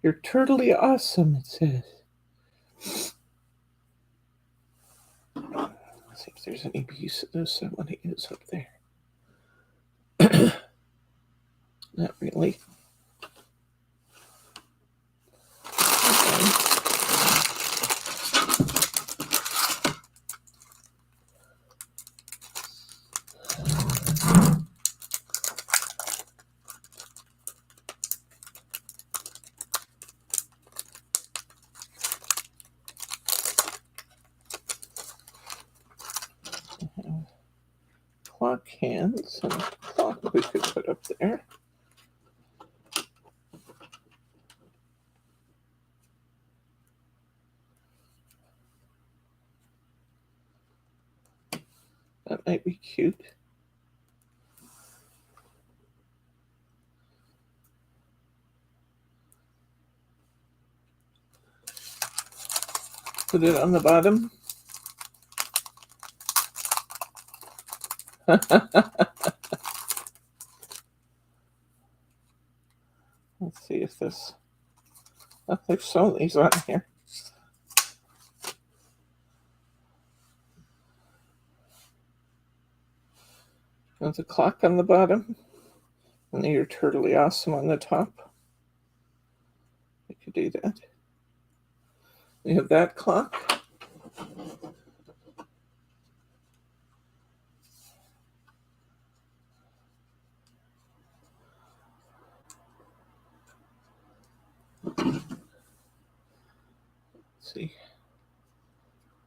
You're totally awesome, it says. Let's see if there's any piece of this I want to use up there. Not really. Clock hands and clock we could put up there. That might be cute. Put it on the bottom. Let's see if this. Oh, there's some of these on here. There's a clock on the bottom, and then you're totally awesome on the top. We could do that. We have that clock. Let's see.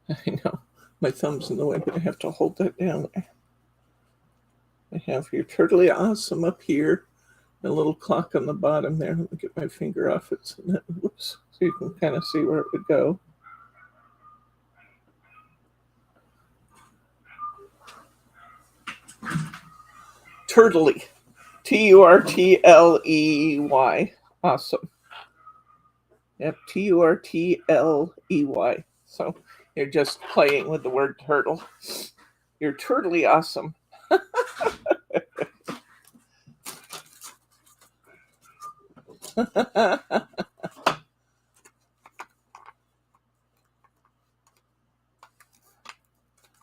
I know my thumb's in the way, but I have to hold that down there. I have your totally awesome up here, a little clock on the bottom there. Let me get my finger off it so that, whoops, so you can kind of see where it would go. Turtley, Turtley, awesome. Yep, Turtley. So you're just playing with the word turtle. You're totally awesome.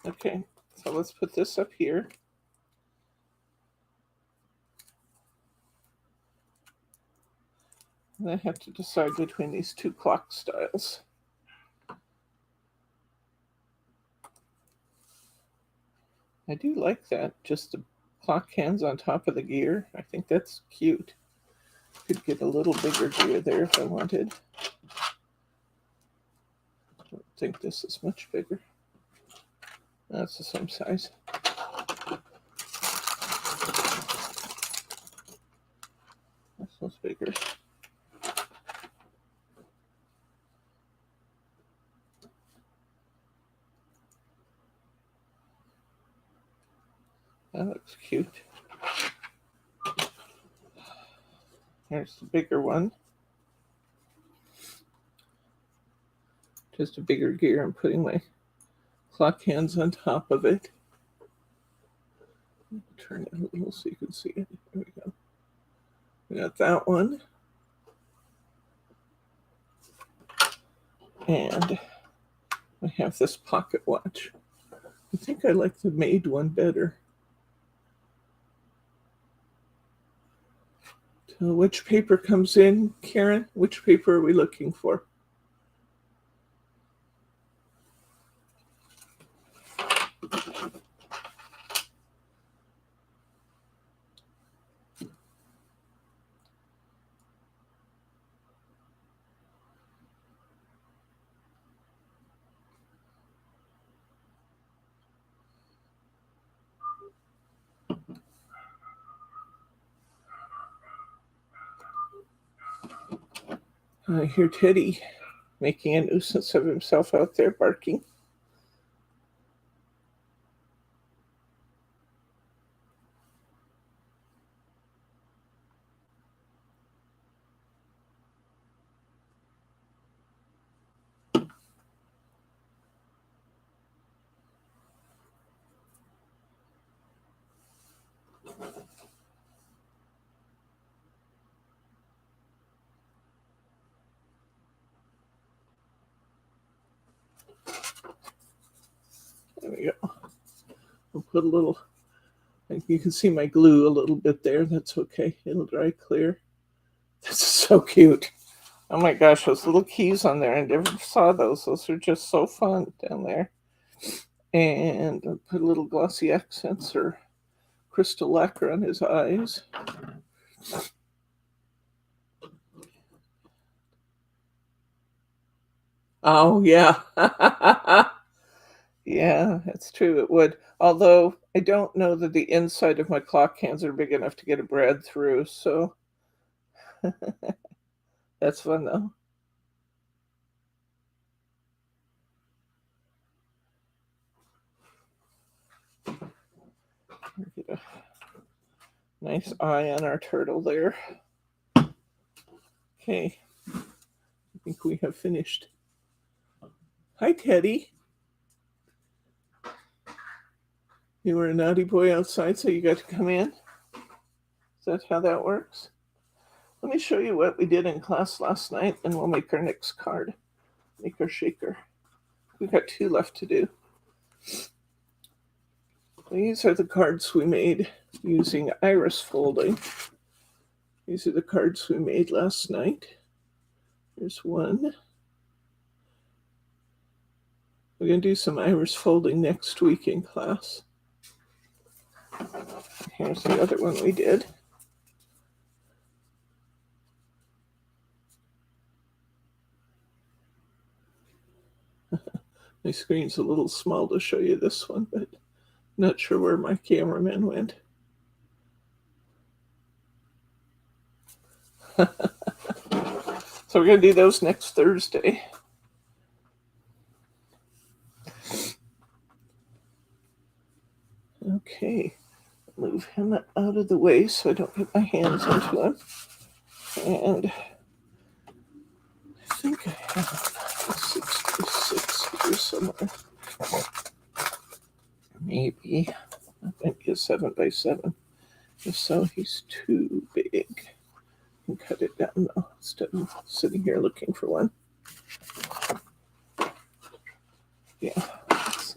Okay, so let's put this up here. And I have to decide between these two clock styles. I do like that. Just the clock hands on top of the gear. I think that's cute. Could get a little bigger gear there if I wanted. I don't think this is much bigger. That's the same size. This one's bigger. That looks cute. Here's the bigger one. Just a bigger gear. I'm putting my clock hands on top of it. Turn it a little so you can see it. There we go. We got that one. And I have this pocket watch. I think I like the made one better. So which paper comes in, Karen? Which paper are we looking for? I hear Teddy making a nuisance of himself out there barking. There we go. I'll put a little, you can see my glue a little bit there. That's okay. It'll dry clear. This is so cute. Oh my gosh, those little keys on there. I never saw those. Those are just so fun down there. And I'll put a little glossy accents or crystal lacquer on his eyes. Oh, yeah. Yeah, that's true. It would. Although I don't know that the inside of my clock hands are big enough to get a brad through. So that's fun, though. Get a nice eye on our turtle there. Okay. I think we have finished. Hi, Teddy. You were a naughty boy outside, so you got to come in? Is that how that works? Let me show you what we did in class last night, and we'll make our next card. Make our shaker. We've got 2 left to do. These are the cards we made using iris folding. These are the cards we made last night. Here's one. We're going to do some iris folding next week in class. Here's the other one we did. My screen's a little small to show you this one, but not sure where my cameraman went. So we're going to do those next Thursday. Okay, move him out of the way so I don't get my hands into him. And I think I have a 66 here somewhere. Maybe. I think it's 7 by 7. If so, he's too big. I can cut it down though, instead of sitting here looking for one. Yeah, let's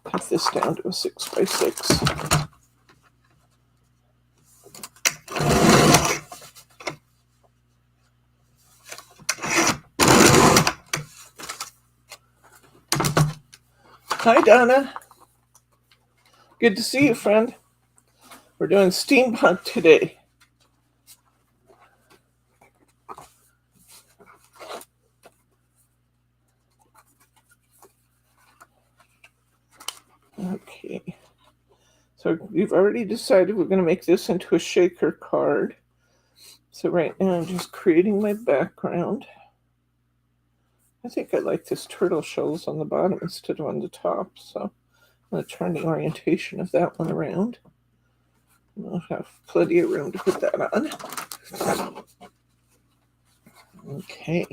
cut this down to a 6 by 6. Hi, Donna. Good to see you, friend. We're doing steampunk today. Okay. So we've already decided we're going to make this into a shaker card. So right now I'm just creating my background. I think I like this turtle shells on the bottom instead of on the top. So I'm going to turn the orientation of that one around. I'll have plenty of room to put that on. Okay.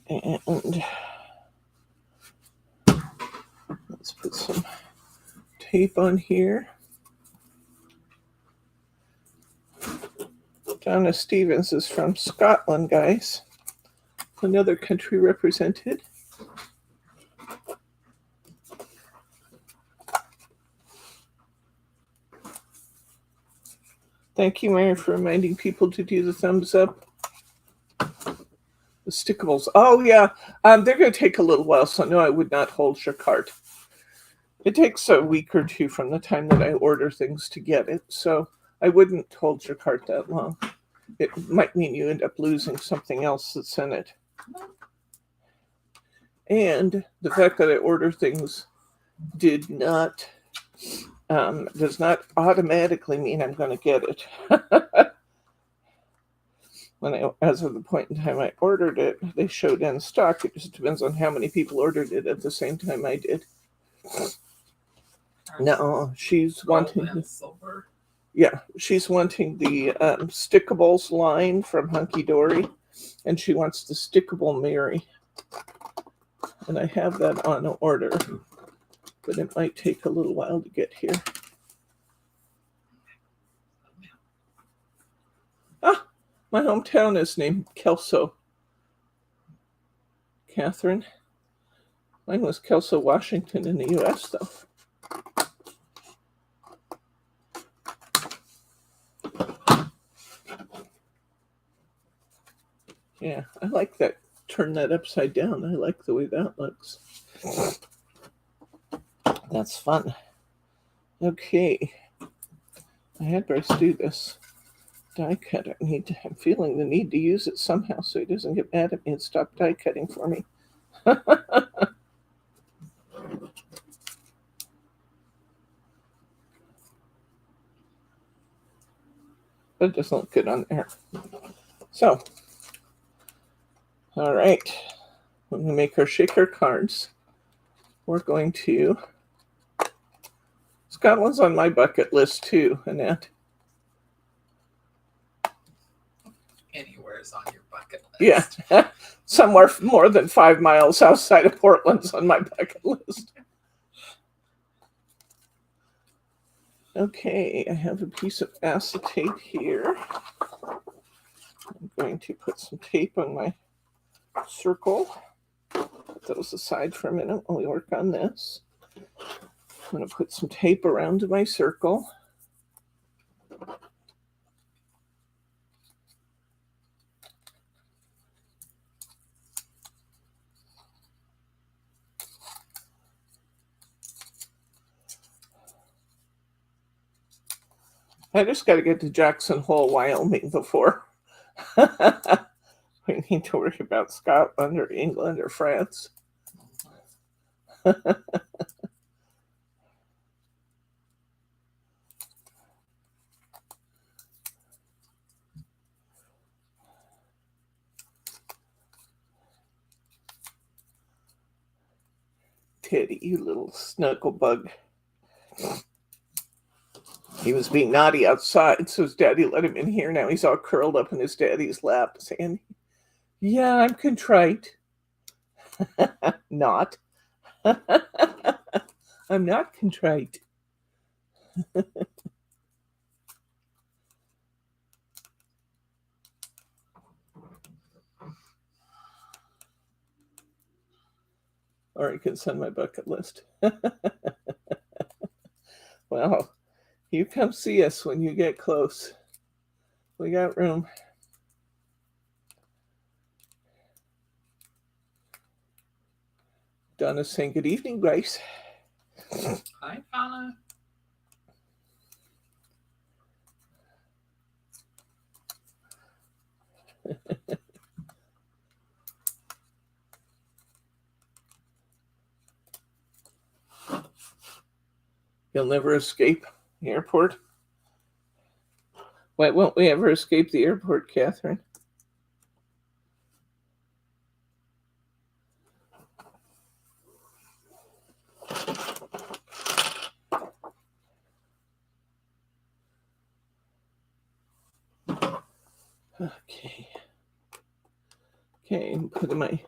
And let's put some tape on here. Donna Stevens is from Scotland, guys. Another country represented. Thank you, Mary, for reminding people to do the thumbs up. The stickables. Oh, yeah. They're going to take a little while, so no, I would not hold your cart. It takes a week or two from the time that I order things to get it, so I wouldn't hold your cart that long. It might mean you end up losing something else that's in it. And the fact that I order things does not automatically mean I'm going to get it. As of the point in time I ordered it, they showed in stock. It just depends on how many people ordered it at the same time I did. No, she's wanting silver. Yeah, she's wanting the stickables line from Hunkydory, and she wants the stickable Mary. And I have that on order, but it might take a little while to get here. Ah, my hometown is named Kelso. Catherine. Mine was Kelso, Washington in the U.S., though. Yeah, I like that. Turn that upside down. I like the way that looks. That's fun. Okay. I had Bryce do this die cut. I'm feeling the need to use it somehow so he doesn't get mad at me and stop die cutting for me. But it doesn't look good on there. So, all right. When we make our shaker cards, we're going to... Scotland's on my bucket list too, Annette. Anywhere's on your bucket list. Yeah. Somewhere more than 5 miles outside of Portland's on my bucket list. Okay, I have a piece of acetate here. I'm going to put some tape on my circle. Put those aside for a minute while we work on this. I'm going to put some tape around my circle. I just got to get to Jackson Hole, Wyoming before we need to worry about Scotland or England or France. Teddy, you little snuggle bug. He was being naughty outside, so his daddy let him in here. Now he's all curled up in his daddy's lap saying, yeah, I'm contrite. Not. I'm not contrite. Or you can send my bucket list. Well, you come see us when you get close. We got room. Donna's saying good evening, Grace. Hi, Fauna. You'll never escape the airport. Why won't we ever escape the airport, Catherine? Okay. Okay, put my.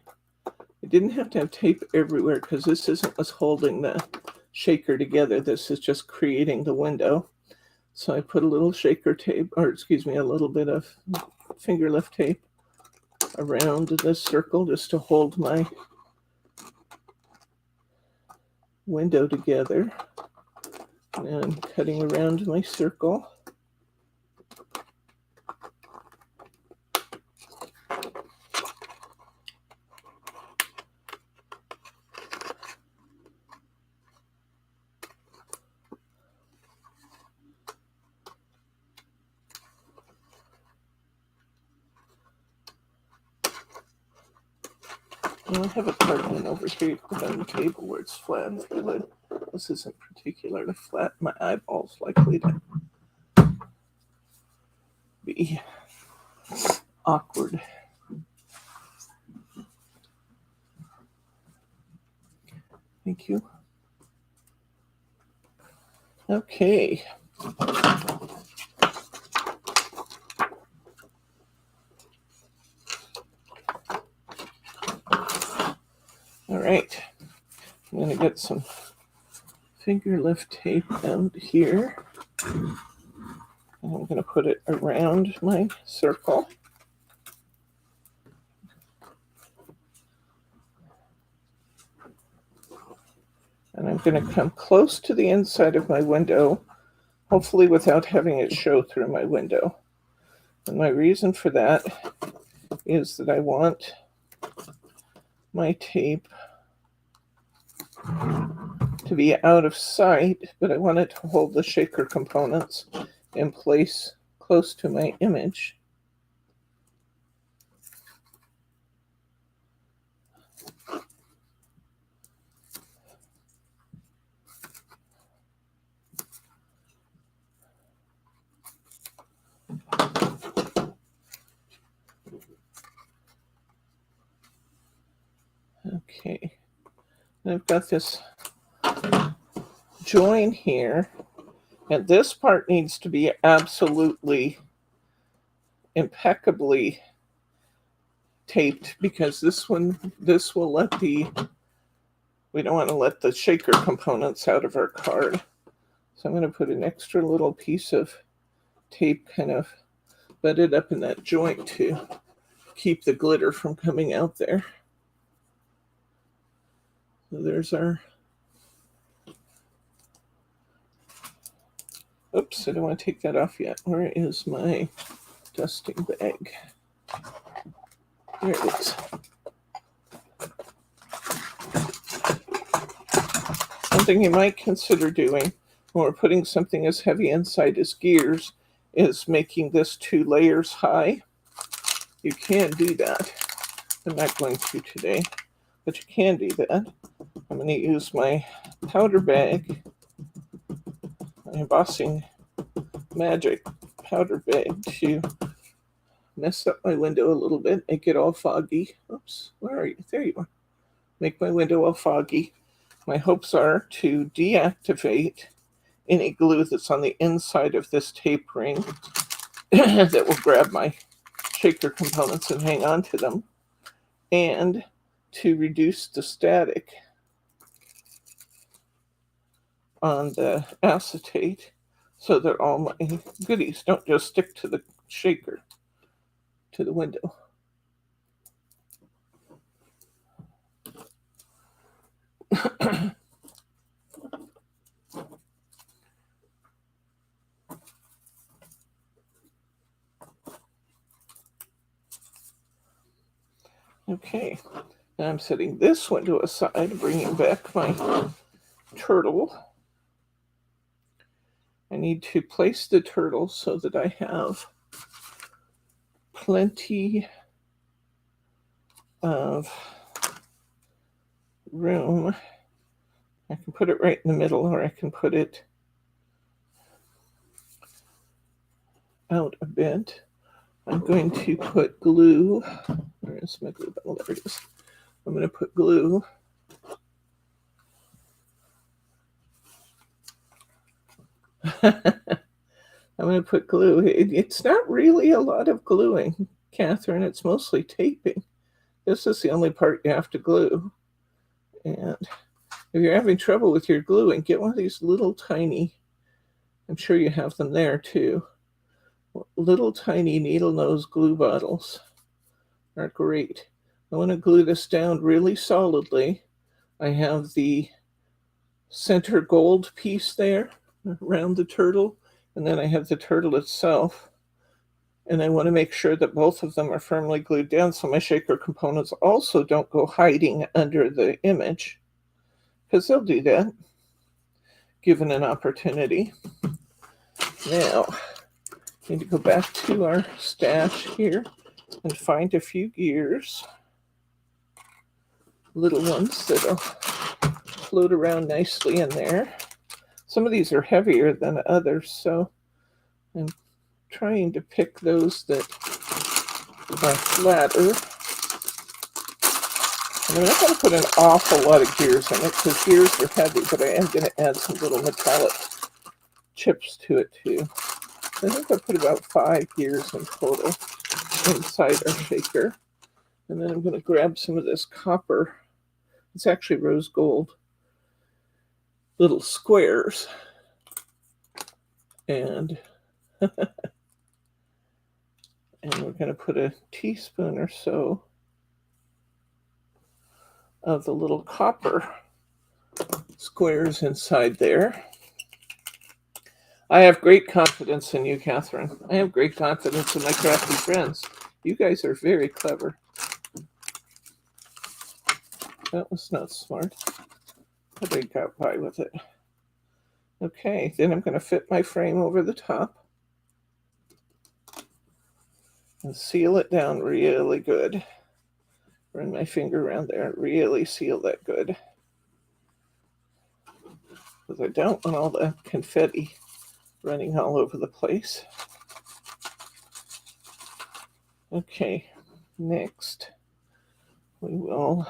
I didn't have to have tape everywhere because this isn't what's holding the shaker together. This is just creating the window. So I put a little shaker tape, or excuse me, a little bit of finger lift tape around this circle just to hold my window together. And I'm cutting around my circle. I have a carton over here you put on the table where it's flat if you would. This isn't particularly flat. My eyeball's likely to be awkward. Thank you. Okay. All right. I'm going to get some finger lift tape down here. And I'm going to put it around my circle. And I'm going to come close to the inside of my window, hopefully without having it show through my window. And my reason for that is that I want my tape to be out of sight, but I want it to hold the shaker components in place close to my image. Okay, and I've got this join here, and this part needs to be absolutely impeccably taped because this will let we don't want to let the shaker components out of our card. So I'm going to put an extra little piece of tape kind of butted up in that joint to keep the glitter from coming out there. So there's our, oops, I don't want to take that off yet. Where is my dusting bag? There it is. Something you might consider doing when we're putting something as heavy inside as gears is making this 2 layers high. You can do that. I'm not going to today, but you can do that. I'm going to use my powder bag, my embossing magic powder bag to mess up my window a little bit, make it all foggy. Oops, where are you? There you are. Make my window all foggy. My hopes are to deactivate any glue that's on the inside of this tape ring that will grab my shaker components and hang on to them, and to reduce the static on the acetate so that all my goodies don't just stick to the shaker, to the window. Okay, now I'm setting this window aside, bringing back my turtle. I need to place the turtle so that I have plenty of room. I can put it right in the middle, or I can put it out a bit. I'm going to put glue. Where is my glue bottle? There it is. I'm going to put glue I'm going to put glue. It's not really a lot of gluing, Catherine. It's mostly taping. This is the only part you have to glue. And if you're having trouble with your gluing, get one of these little tiny, I'm sure you have them there too, little tiny needle nose glue bottles are great. I want to glue this down really solidly. I have the center gold piece there around the turtle, and then I have the turtle itself. And I want to make sure that both of them are firmly glued down so my shaker components also don't go hiding under the image, because they'll do that given an opportunity. Now, I need to go back to our stash here and find a few gears, little ones that'll float around nicely in there. Some of these are heavier than others, so I'm trying to pick those that are flatter. And I'm not going to put an awful lot of gears in it because gears are heavy, but I am going to add some little metallic chips to it too. I think I put about 5 gears in total inside our shaker. And then I'm going to grab some of this copper. It's actually rose gold. Little squares. And and we're going to put a teaspoon or so of the little copper squares inside there. I have great confidence in you, Catherine. I have great confidence in my crafty friends. You guys are very clever. That was not smart, but I got by with it. Okay, then I'm going to fit my frame over the top and seal it down really good. Run my finger around there and really seal that good, because I don't want all the confetti running all over the place. Okay, next we will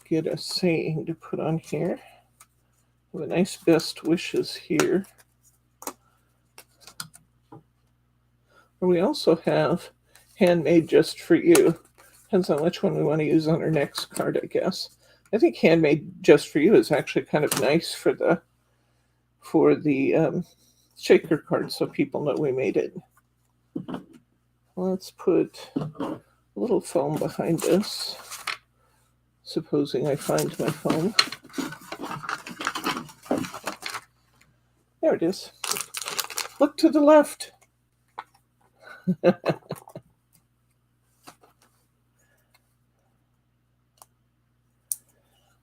get a saying to put on here. We have a nice best wishes here. We also have handmade just for you. Depends on which one we want to use on our next card, I guess. I think handmade just for you is actually kind of nice for the shaker card, so people know we made it. Let's put a little foam behind this, supposing I find my foam. There it is. Look to the left.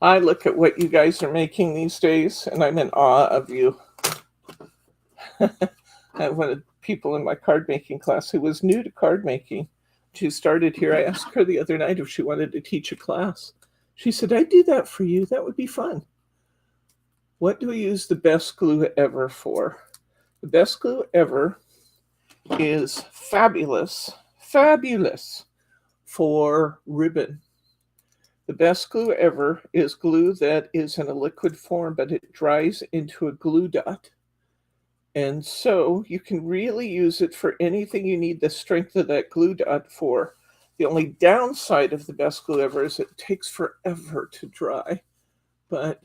I look at what you guys are making these days, and I'm in awe of you. I have one of the people in my card making class who was new to card making. She started here. I asked her the other night if she wanted to teach a class. She said, I'd do that for you. That would be fun. What do we use the best glue ever for? The best glue ever is fabulous for ribbon. The best glue ever is glue that is in a liquid form, but it dries into a glue dot. And so you can really use it for anything you need the strength of that glue dot for. The only downside of the best glue ever is it takes forever to dry. But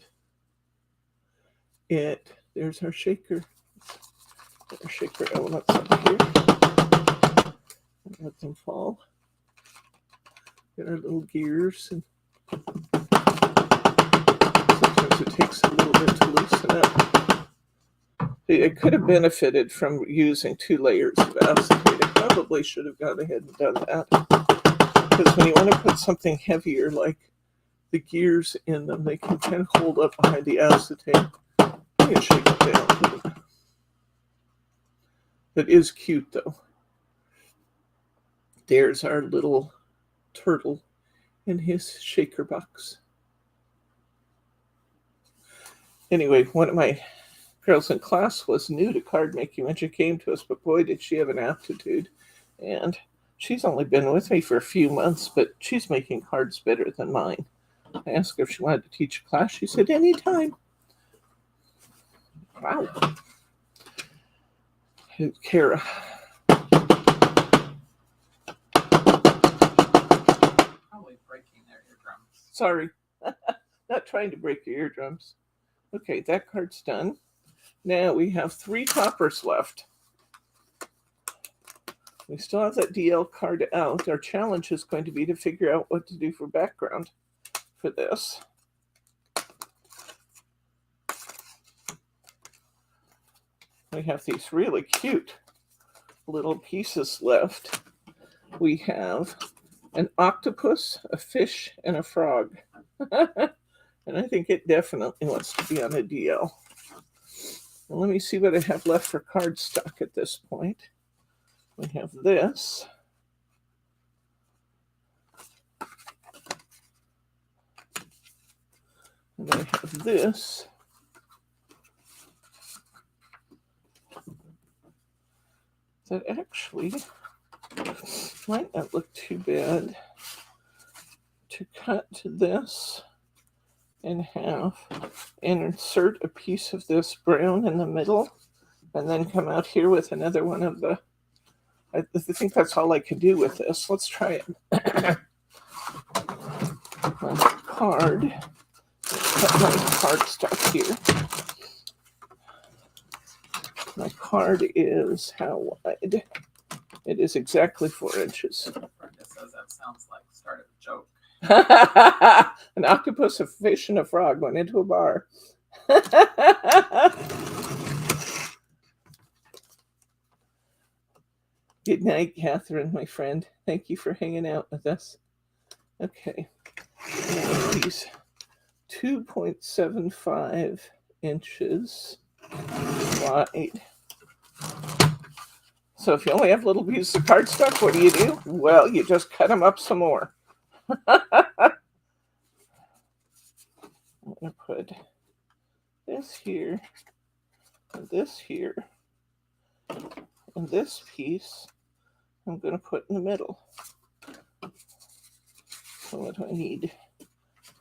there's our shaker. Our shaker elements up here. Let them fall. Get our little gears, and sometimes it takes a little bit to loosen up. It could have benefited from using 2 layers of acetate. I probably should have gone ahead and done that, because when you want to put something heavier like the gears in them. They can kind of hold up behind the acetate. I'm going to shake it down. That is cute, though. There's our little turtle in his shaker box. Anyway, one of my girls in class was new to card making when she came to us, but boy, did she have an aptitude. And she's only been with me for a few months, but she's making cards better than mine. I asked her if she wanted to teach a class. She said, anytime. Wow. Kara. Probably breaking their eardrums. Sorry. Not trying to break your eardrums. Okay, that card's done. Now we have 3 toppers left. We still have that DL card out. Our challenge is going to be to figure out what to do for background for this. We have these really cute little pieces left. We have an octopus, a fish, and a frog. And I think it definitely wants to be on a DL. Well, let me see what I have left for cardstock at this point. We have this. And I have this. That actually might not look too bad to cut this in half and insert a piece of this brown in the middle and then come out here with another one of the, I think that's all I can do with this. Let's try it. My card, cut my cardstock here. My card is how wide? It is exactly 4 inches. Brenda says that sounds like the start of a joke. An octopus, a fish, and a frog went into a bar. Good night, Catherine, my friend. Thank you for hanging out with us. Okay. Now these 2.75 inches wide. So if you only have little pieces of cardstock, what do? Well, you just cut them up some more. I'm going to put this here, and this here, and this piece I'm going to put in the middle. So what do I need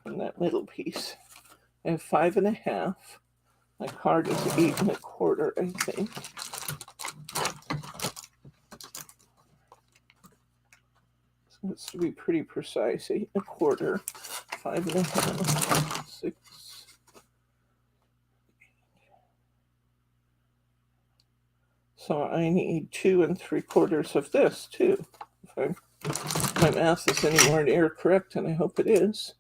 from that middle piece? I have 5.5. My card is 8.25, I think. So it's to be pretty precise, 8.25, 5.5, 6. So I need 2.75 of this too. If my math is anywhere near correct, and I hope it is.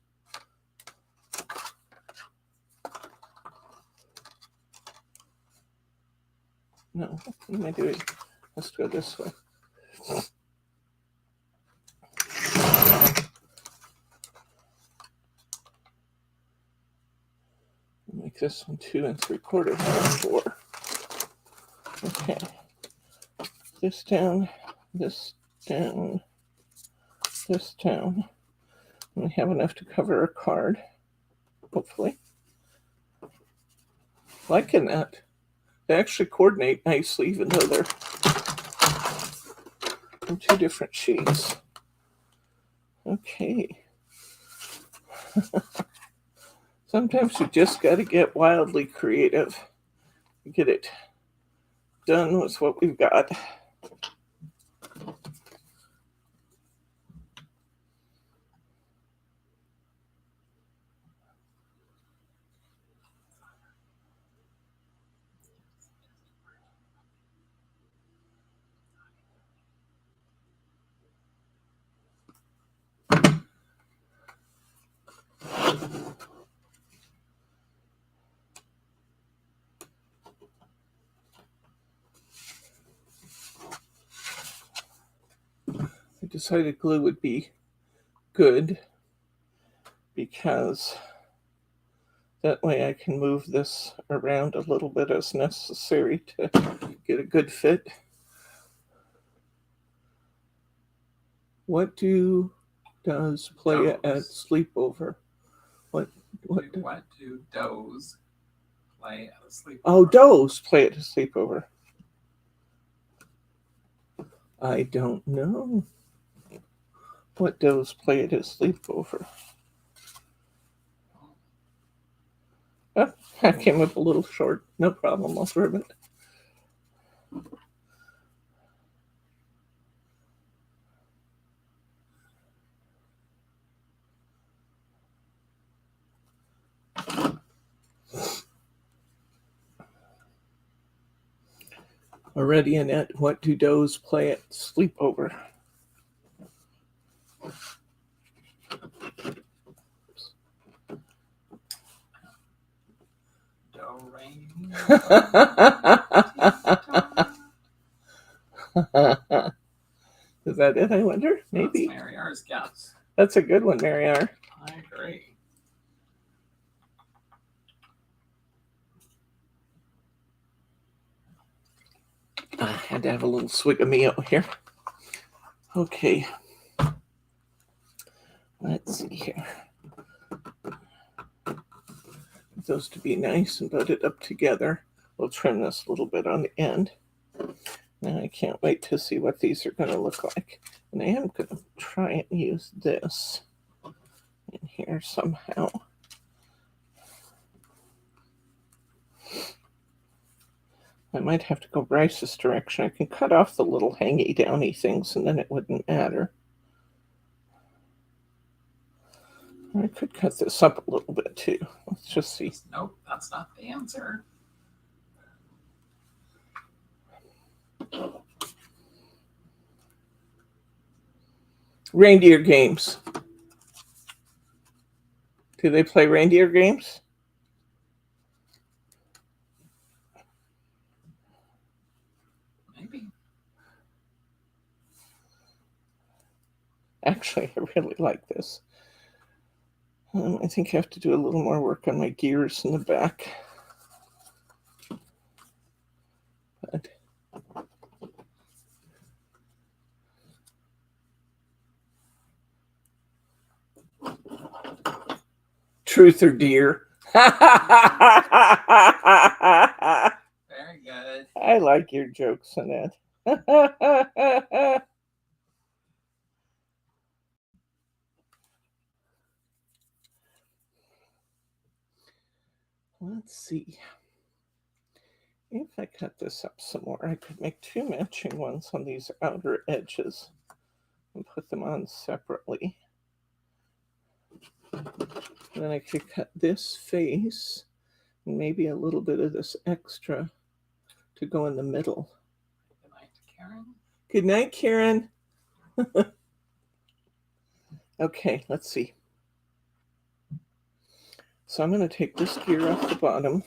No, what am I doing? Let's go this way. Make this one 2.75 by 4. Okay. This down, this down, this down. And we have enough to cover a card, hopefully. Liking that. They actually coordinate nicely, even though they're from 2 different sheets. Okay. Sometimes you just got to get wildly creative. Get it done with what we've got. I decided glue would be good because that way I can move this around a little bit as necessary to get a good fit. What does play at sleepover? What do does play at a sleepover? Oh, does play at a sleepover. I don't know. What does play at a sleepover? Oh, I came up a little short. No problem, I'll prove it. Already, Annette, what do does play at sleepover? Do, re, mi, Is that it, I wonder? Maybe. That's Mary R's guess. That's a good one, Mary R. I agree. I had to have a little swig of me out here. Okay. Let's see here. Those to be nice and butted up together. We'll trim this a little bit on the end. Now I can't wait to see what these are going to look like. And I am going to try and use this in here somehow. I might have to go Bryce's direction. I can cut off the little hangy downy things and then it wouldn't matter. I could cut this up a little bit too. Let's just see. Nope, that's not the answer. Reindeer games. Do they play reindeer games? Maybe. Actually, I really like this. I think I have to do a little more work on my gears in the back. But truth or dear? Very good. I like your jokes, Annette. Let's see. If I cut this up some more, I could make two matching ones on these outer edges and put them on separately. And then I could cut this face and maybe a little bit of this extra to go in the middle. Good night, Karen. Good night, Karen. Okay, let's see. So I'm going to take this gear off the bottom.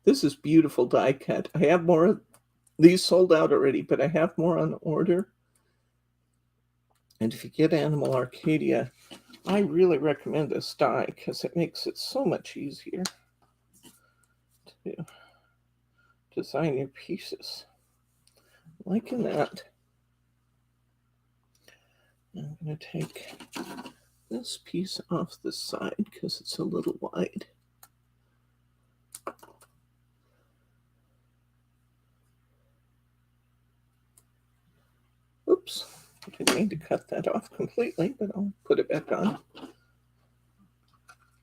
This is beautiful die cut. I have more of these sold out already, but I have more on order. And if you get Animal Arcadia, I really recommend this die because it makes it so much easier to design your pieces. Liking that. I'm going to take this piece off the side because it's a little wide. Oops, I didn't mean to cut that off completely, but I'll put it back on.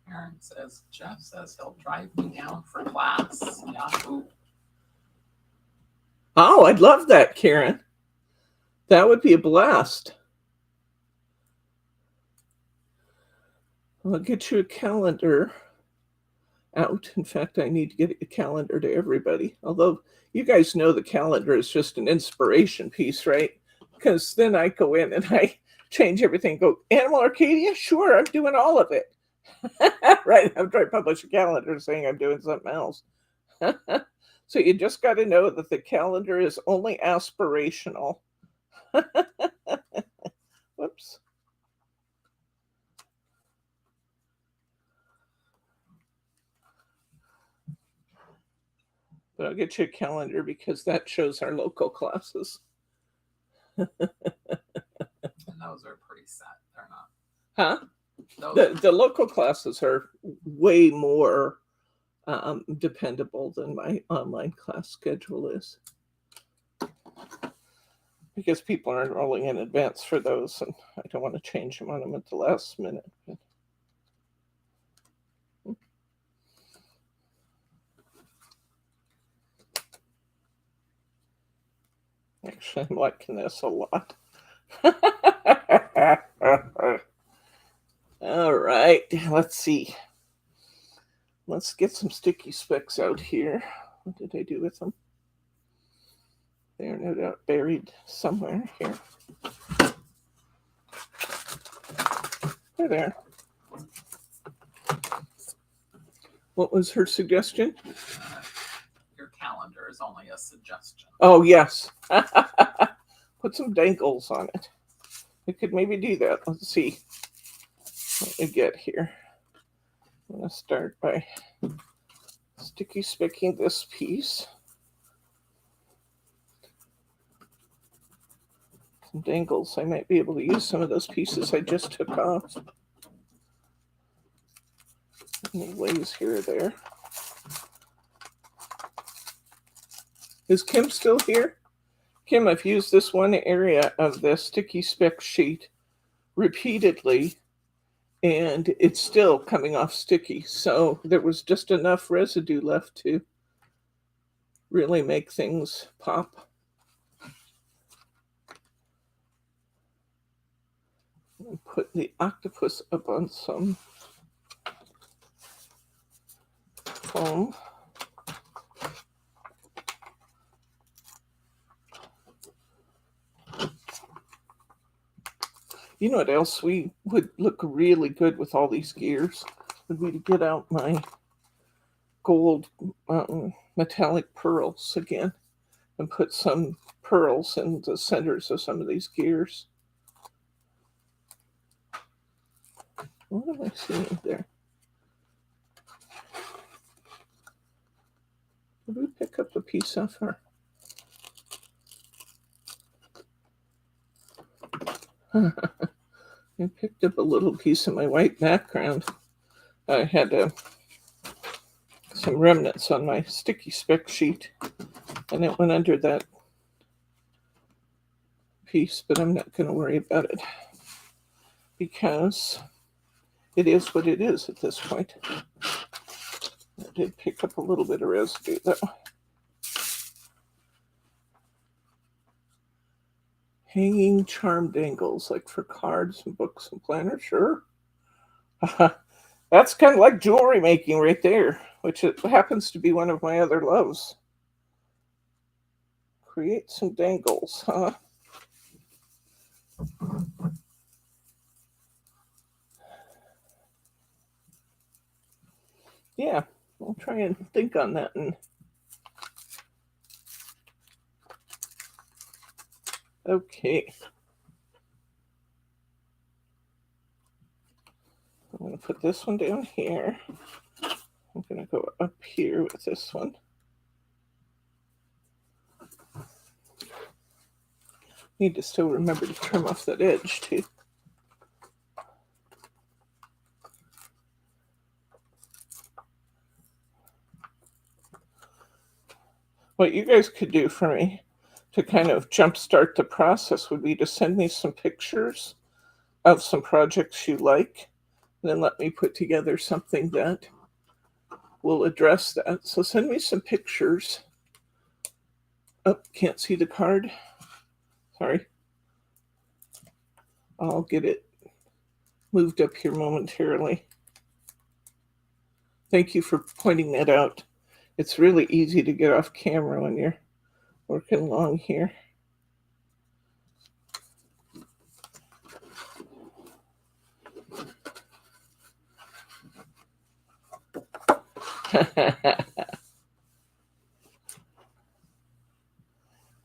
Karen says, Jeff says he'll drive me down for class. Yahoo. Oh, I'd love that, Karen. That would be a blast. I'll get you a calendar out. In fact, I need to get a calendar to everybody. Although you guys know the calendar is just an inspiration piece, right? Because then I go in and I change everything. Go, Animal Arcadia? Sure, I'm doing all of it. Right after I publish a calendar saying I'm doing something else. So you just got to know that the calendar is only aspirational. Whoops. But I'll get you a calendar because that shows our local classes. And those are pretty set. They're not. Huh? Those The local classes are way more dependable than my online class schedule is. Because people are enrolling in advance for those, and I don't want to change them on them at the last minute. Actually, I'm liking this a lot. All right, let's see. Let's get some sticky specks out here. What did I do with them? They're no doubt buried somewhere here. They're there. What was her suggestion? your calendar is only a suggestion. Oh, yes. Put some dangles on it. We could maybe do that. Let's see what we get here. I'm going to start by sticky specking this piece. Some dangles. I might be able to use some of those pieces I just took off. Any ways here or there. Is Kim still here? Kim, I've used this one area of the sticky speck sheet repeatedly, and it's still coming off sticky. So there was just enough residue left to really make things pop. And put the octopus up on some foam. You know what else we would look really good with all these gears? Would be to get out my gold metallic pearls again and put some pearls in the centers of some of these gears. What am I seeing there? Did we pick up a piece of her? I picked up a little piece of my white background. I had some remnants on my sticky speck sheet, and it went under that piece, but I'm not going to worry about it because it is what it is at this point. I did pick up a little bit of residue, though. Hanging charm dangles, like for cards and books and planners, sure. That's kind of like jewelry making right there, which it happens to be one of my other loves. Create some dangles, huh? Yeah, I'll try and think on that. And okay. I'm going to put this one down here. I'm going to go up here with this one. Need to still remember to trim off that edge too. What you guys could do for me to kind of jumpstart the process would be to send me some pictures of some projects you like, and then let me put together something that will address that. So send me some pictures. Oh, can't see the card. Sorry. I'll get it moved up here momentarily. Thank you for pointing that out. It's really easy to get off camera when you're working along here.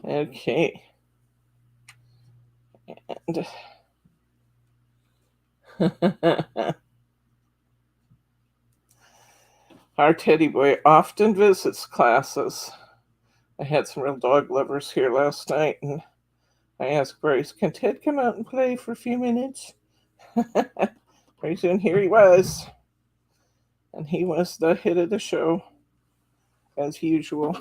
Okay. And Our teddy boy often visits classes. I had some real dog lovers here last night, and I asked Bryce, can Ted come out and play for a few minutes? Pretty soon here he was. And he was the hit of the show, as usual.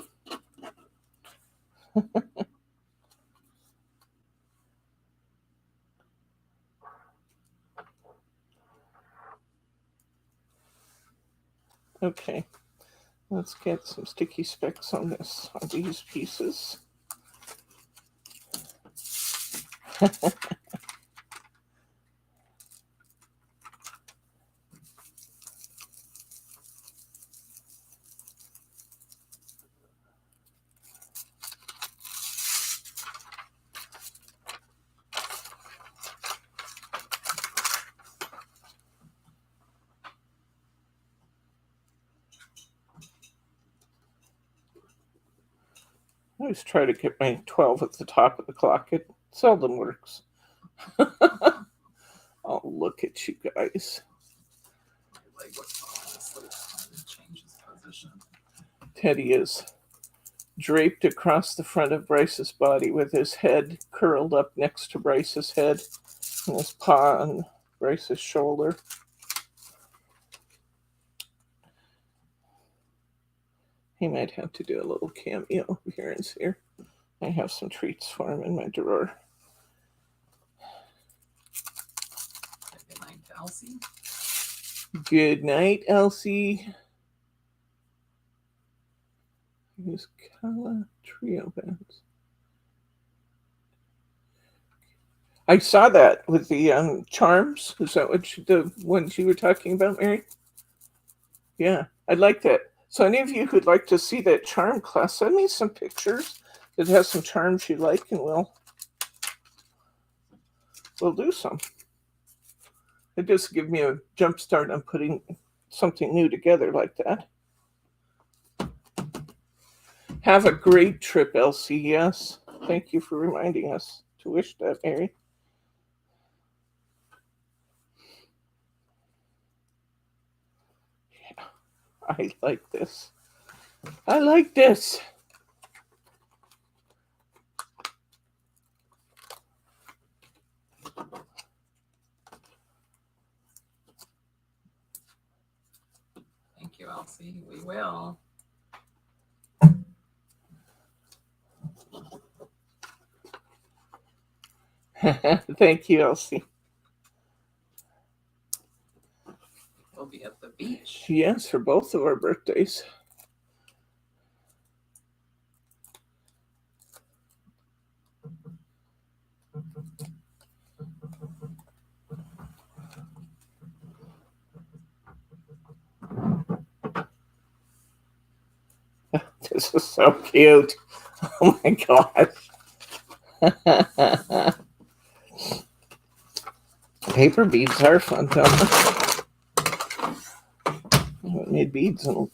Okay, let's get some sticky specs on these pieces. I always try to get my 12 at the top of the clock. It seldom works. Oh, look at you guys. Like what's on this little change his position. Teddy is draped across the front of Bryce's body with his head curled up next to Bryce's head and his paw on Bryce's shoulder. He might have to do a little cameo appearance here. I have some treats for him in my drawer. Good night, Elsie. Good night, Elsie. Use Kala Trio bands. I saw that with the charms. Is that what the ones you were talking about, Mary? Yeah, I like that. So any of you who'd like to see that charm class, send me some pictures that has some charms you like, and we'll do some. It just give me a jump start on putting something new together like that. Have a great trip, Elsie. Yes, thank you for reminding us to wish that, Mary. Yeah, I like this. I like this. Thank you, Elsie. We will. Thank you, Elsie. We'll be at the beach. Yes, for both of our birthdays. This is so cute. Oh my gosh. Paper beads are fun, though. I haven't made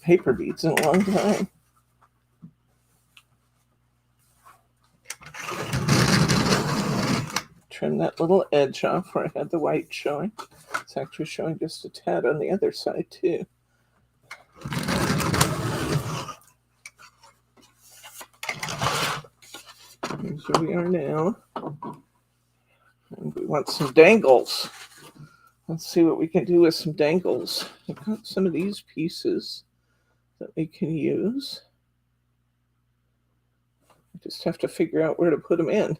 paper beads in a long time. Trim that little edge off where I had the white showing. It's actually showing just a tad on the other side, too. Here's where we are now. And we want some dangles. Let's see what we can do with some dangles. I've got some of these pieces that we can use. I just have to figure out where to put them in.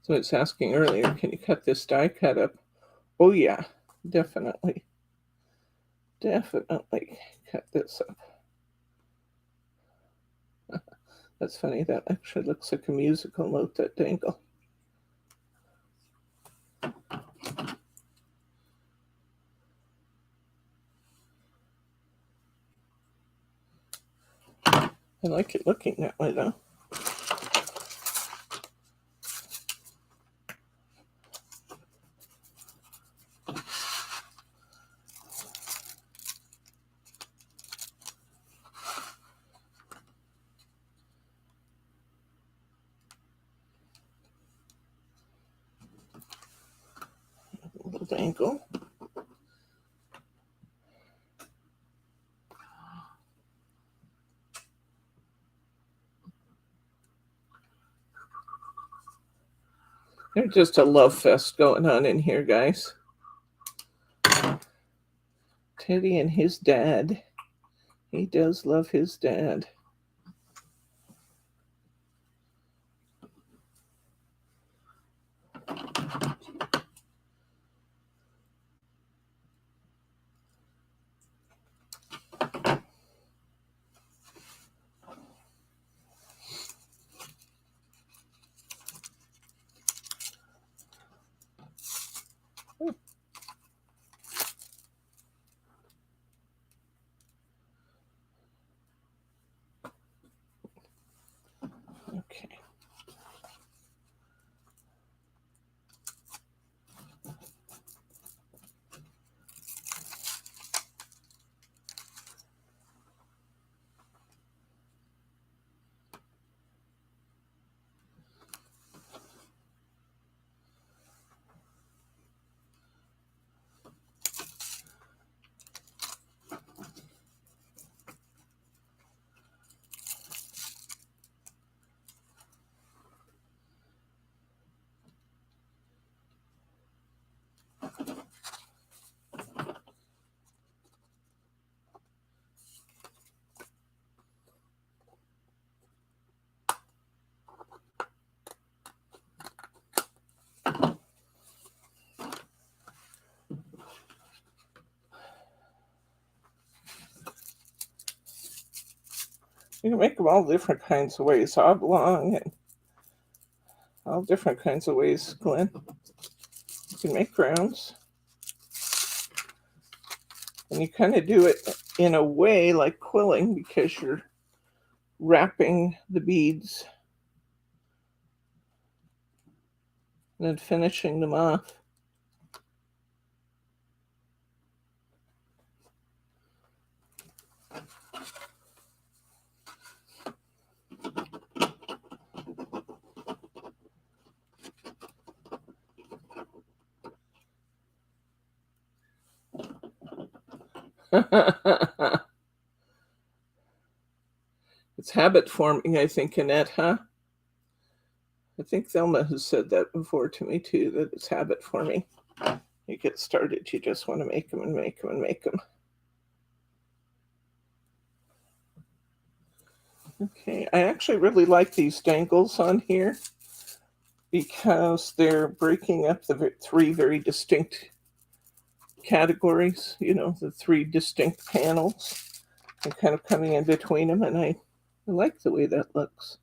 So it's asking earlier, can you cut this die cut up? Oh yeah, definitely. Definitely cut this up. That's funny, that actually looks like a musical note, that dangle. I like it looking that way though. A little dangle. There's just a love fest going on in here, guys. Teddy and his dad. He does love his dad. Okay. You can make them all different kinds of ways, oblong and all different kinds of ways, Glenn. You can make rounds. And you kind of do it in a way like quilling because you're wrapping the beads and then finishing them off. It's habit forming, I think, Annette, huh? I think Thelma has said that before to me, too, that it's habit forming. You get started, you just want to make them and make them and make them. Okay, I actually really like these dangles on here because they're breaking up the three very distinct categories, you know, the three distinct panels and kind of coming in between them, and I like the way that looks.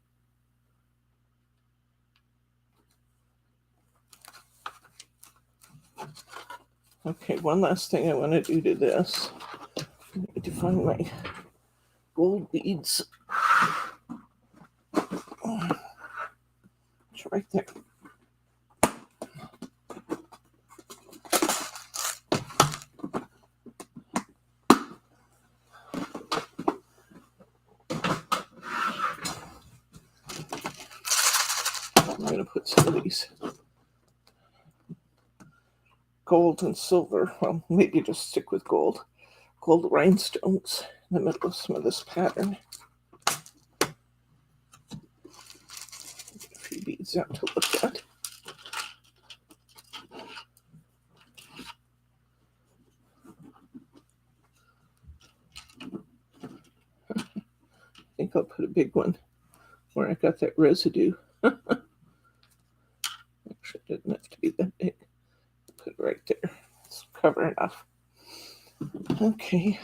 Okay, one last thing I want to do to this. I need to find my gold beads. It's right there. I'm going to put some of these gold and silver, well, maybe just stick with gold rhinestones in the middle of some of this pattern. Get a few beads out to look at. I think I'll put a big one where I got that residue. Actually, it didn't have to be that big. Put it right there. It's cover enough. Okay.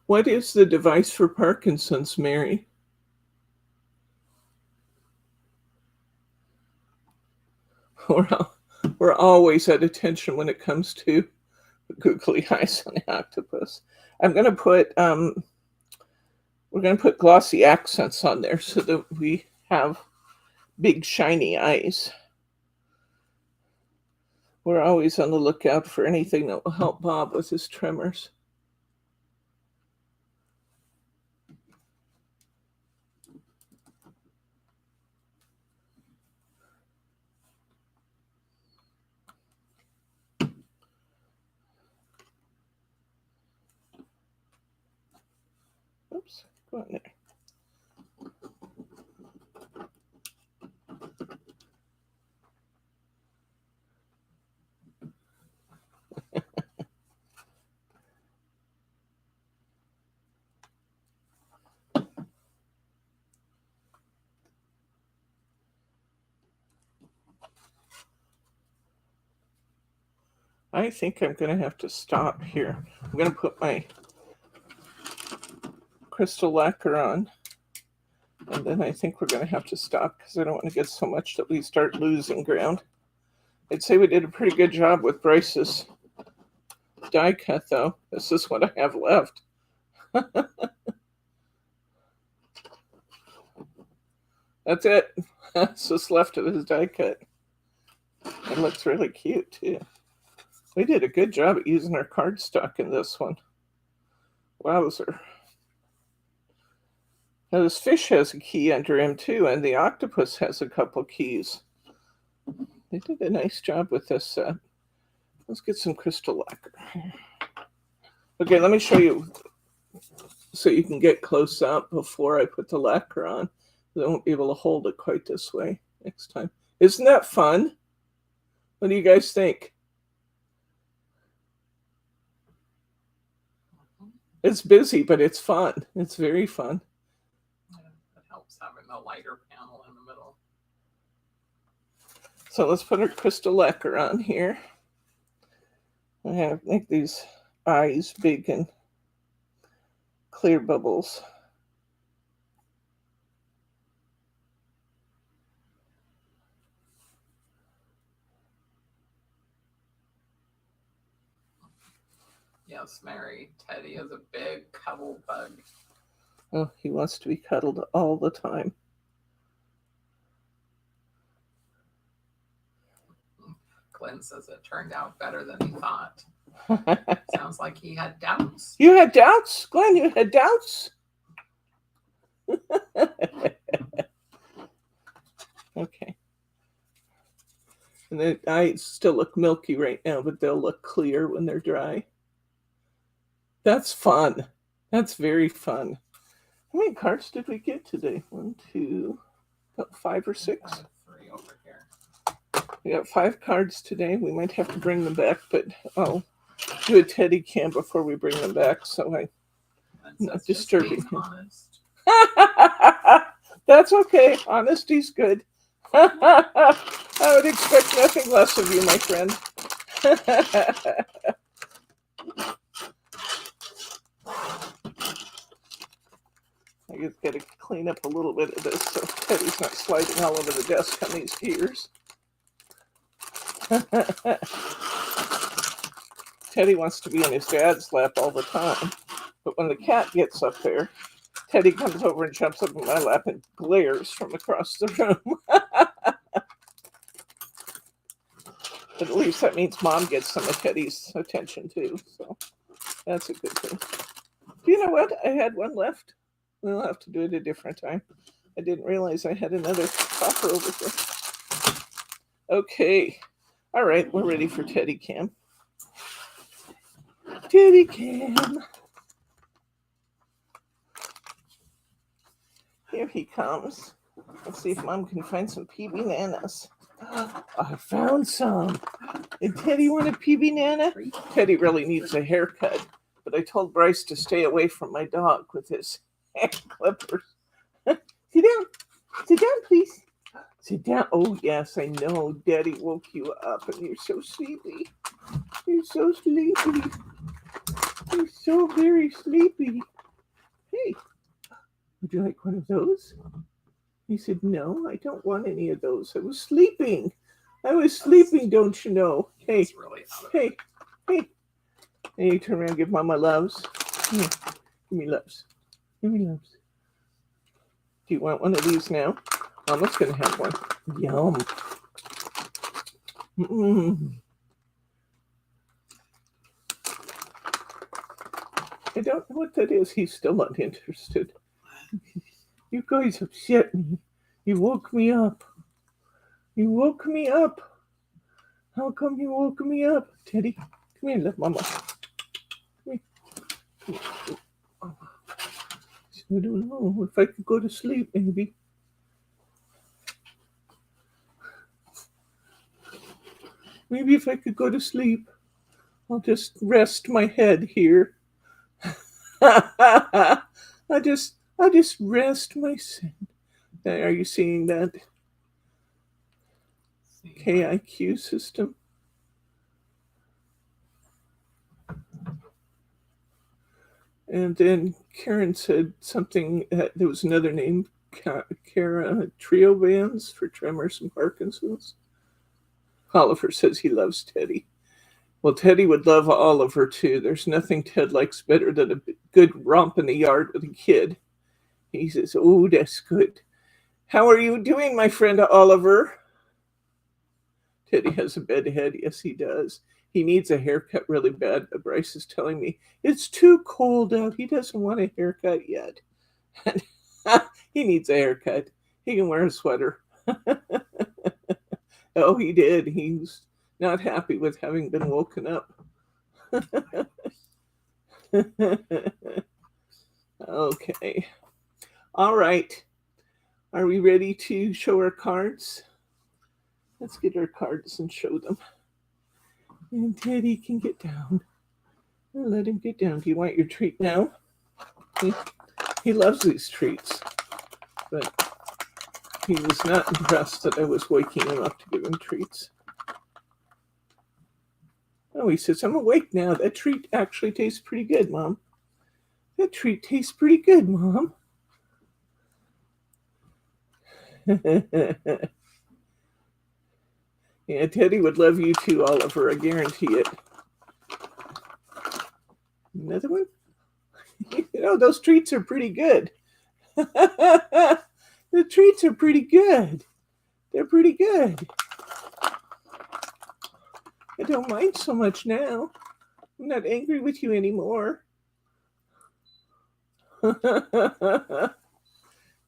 What is the device for Parkinson's, Mary? We're always at attention when it comes to googly eyes on the octopus. I'm going to put we're going to put glossy accents on there so that we have big shiny eyes. We're always on the lookout for anything that will help Bob with his tremors. Oops, go in there. I think I'm going to have to stop here. I'm going to put my crystal lacquer on, and then I think we're going to have to stop because I don't want to get so much that we start losing ground. I'd say we did a pretty good job with Bryce's die cut, though. This is what I have left. That's it. That's what's left of his die cut. It looks really cute, too. We did a good job at using our cardstock in this one. Wowzer. Now this fish has a key under him too, and the octopus has a couple keys. They did a nice job with this set. Let's get some crystal lacquer. Okay, let me show you so you can get close up before I put the lacquer on. I won't be able to hold it quite this way next time. Isn't that fun? What do you guys think? It's busy, but it's fun. It's very fun. It helps having a lighter panel in the middle. So let's put our crystal lacquer on here. I have make these eyes big and clear bubbles. Yes, Mary. Teddy is a big cuddle bug. Oh, he wants to be cuddled all the time. Glenn says it turned out better than he thought. Sounds like he had doubts. You had doubts? Glenn, you had doubts? Okay. And the eyes still look milky right now, but they'll look clear when they're dry. That's fun. That's very fun. How many cards did we get today? 1, 2, about 5 or 6? 3 over here. We got 5 cards today. We might have to bring them back, but I'll do a Teddy cam before we bring them back, so I'm not disturbing him. Honest. That's okay. Honesty's good. I would expect nothing less of you, my friend. I just got to clean up a little bit of this so Teddy's not sliding all over the desk on these gears. Teddy wants to be in his dad's lap all the time, but when the cat gets up there, Teddy comes over and jumps up in my lap and glares from across the room. But at least that means Mom gets some of Teddy's attention too, so that's a good thing. Do you know what? I had one left. We'll have to do it a different time. I didn't realize I had another topper over here. Okay. All right, we're ready for Teddy Cam. Teddy Cam. Here he comes. Let's see if Mom can find some PB Nanas. I found some. Did Teddy want a PB Nana? Teddy really needs a haircut, but I told Bryce to stay away from my dog with his hair clippers. Sit down. Sit down, please. Sit down. Oh, yes, I know. Daddy woke you up and you're so sleepy. You're so sleepy. You're so very sleepy. Hey, would you like one of those? He said, no, I don't want any of those. I was sleeping. I was sleeping, don't you know? Hey, It's really out of hey, it. hey. And you turn around and give Mama loves. Here, give me loves. Give me loves. Do you want one of these now? Mama's going to have one. Yum. Mm. I don't know what that is. He's still not interested. You guys upset me. You woke me up. You woke me up. How come you woke me up? Teddy, come here, let Mama. Come here. Come here. I don't know if I could go to sleep, maybe. Maybe if I could go to sleep, I'll just rest my head here. I just rest my head. Are you seeing that KIQ system? And then Karen said something. There was another name, Kara Trio Bands for Tremors and Parkinson's. Oliver says he loves Teddy. Well, Teddy would love Oliver too. There's nothing Ted likes better than a good romp in the yard with a kid. He says, "Oh, that's good. How are you doing, my friend Oliver?" Teddy has a bed head. Yes, he does. He needs a haircut really bad. Bryce is telling me it's too cold out. He doesn't want a haircut yet. He needs a haircut. He can wear a sweater. Oh, he did. He's not happy with having been woken up. Okay. All right. Are we ready to show our cards? Let's get our cards and show them. And Teddy can get down. I'll let him get down. Do you want your treat now? He loves these treats. But he was not impressed that I was waking him up to give him treats. Oh, he says, "I'm awake now. That treat actually tastes pretty good, Mom. That treat tastes pretty good, Mom." Yeah, Teddy would love you too, Oliver. I guarantee it. Another one? You know, those treats are pretty good. The treats are pretty good. They're pretty good. I don't mind so much now. I'm not angry with you anymore.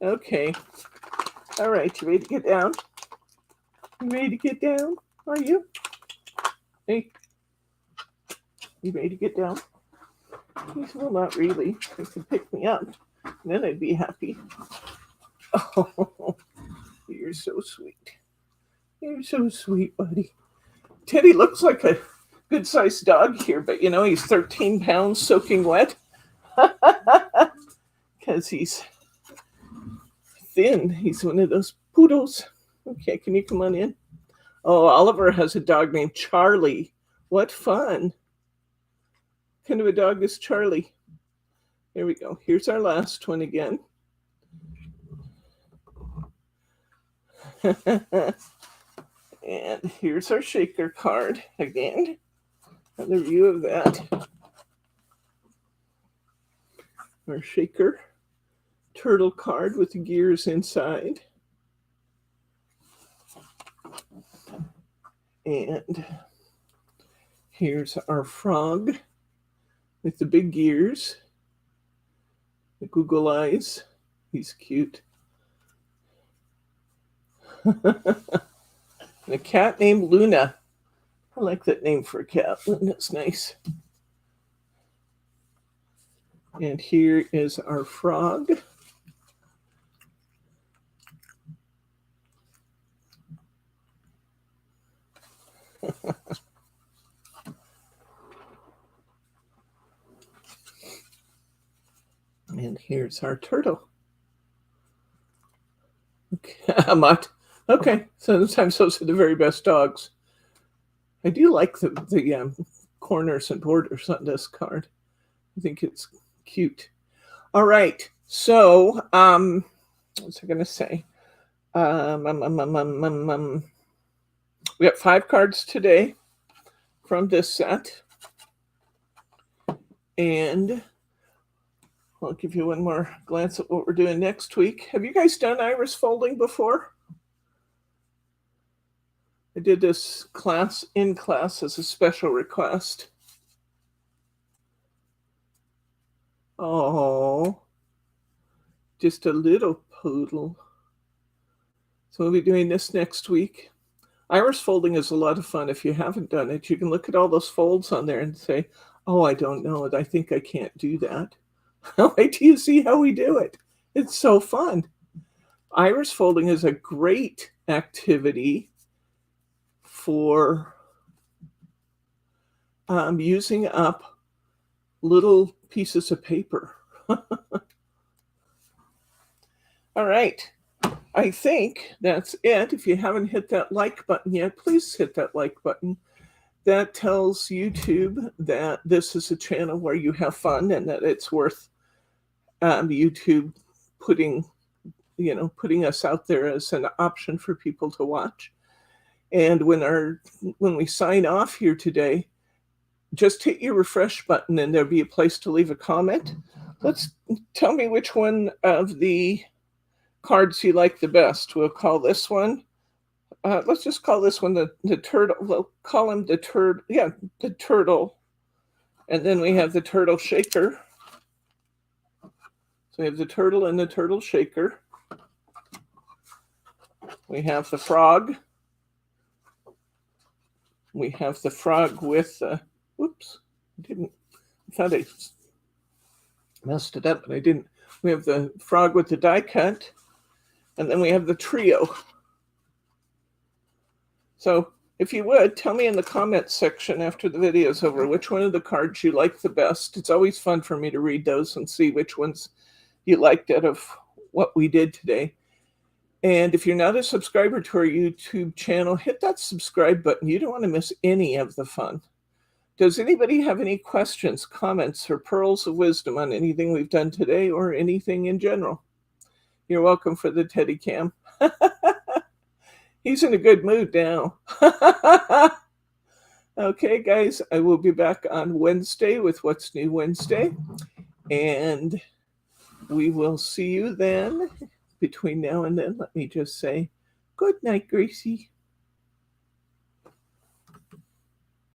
Okay. All right, you ready to get down? You ready to get down? Are you? Hey. You ready to get down? He said, "Well, not really. You can pick me up. And then I'd be happy." Oh, you're so sweet. You're so sweet, buddy. Teddy looks like a good-sized dog here, but you know, he's 13 pounds soaking wet. Because he's thin. He's one of those poodles. Okay, can you come on in? Oh, Oliver has a dog named Charlie. What fun. What kind of a dog is Charlie? Here we go. Here's our last one again. And here's our shaker card again. Another view of that. Our shaker turtle card with the gears inside. And here's our frog with the big gears, the Google eyes. He's cute. And a cat named Luna. I like that name for a cat. Luna's nice. And here is our frog. And here's our turtle. Okay, okay, sometimes those are the very best dogs. I do like the corners and borders on this card. I think it's cute. All right, so what was I going to say? We got 5 cards today from this set. And I'll give you one more glance at what we're doing next week. Have you guys done iris folding before? I did this class in class as a special request. Oh, just a little poodle. So we'll be doing this next week. Iris folding is a lot of fun. If you haven't done it, you can look at all those folds on there and say, oh, I don't know it. I think I can't do that. Wait till you see how we do it. It's so fun. Iris folding is a great activity for using up little pieces of paper. All right. I think that's it. If you haven't hit that like button yet, please hit that like button. That tells YouTube that this is a channel where you have fun and that it's worth YouTube putting us out there as an option for people to watch. And when we sign off here today, just hit your refresh button and there'll be a place to leave a comment. Tell me which one of the cards you like the best. We'll call this one. Let's just call this one the turtle. We'll call him the turtle. Yeah, the turtle. And then we have the turtle shaker. So we have the turtle and the turtle shaker. We have the frog. We have the frog with, whoops, I thought I messed it up, but I didn't. We have the frog with the die cut, and then we have the trio. So if you would, tell me in the comments section after the video is over which one of the cards you like the best. It's always fun for me to read those and see which ones you liked out of what we did today. And if you're not a subscriber to our YouTube channel, hit that subscribe button. You don't want to miss any of the fun. Does anybody have any questions, comments, or pearls of wisdom on anything we've done today or anything in general? You're welcome for the Teddy Cam. He's in a good mood now. Okay, guys, I will be back on Wednesday with What's New Wednesday. And we will see you then. Between now and then, let me just say good night, Gracie.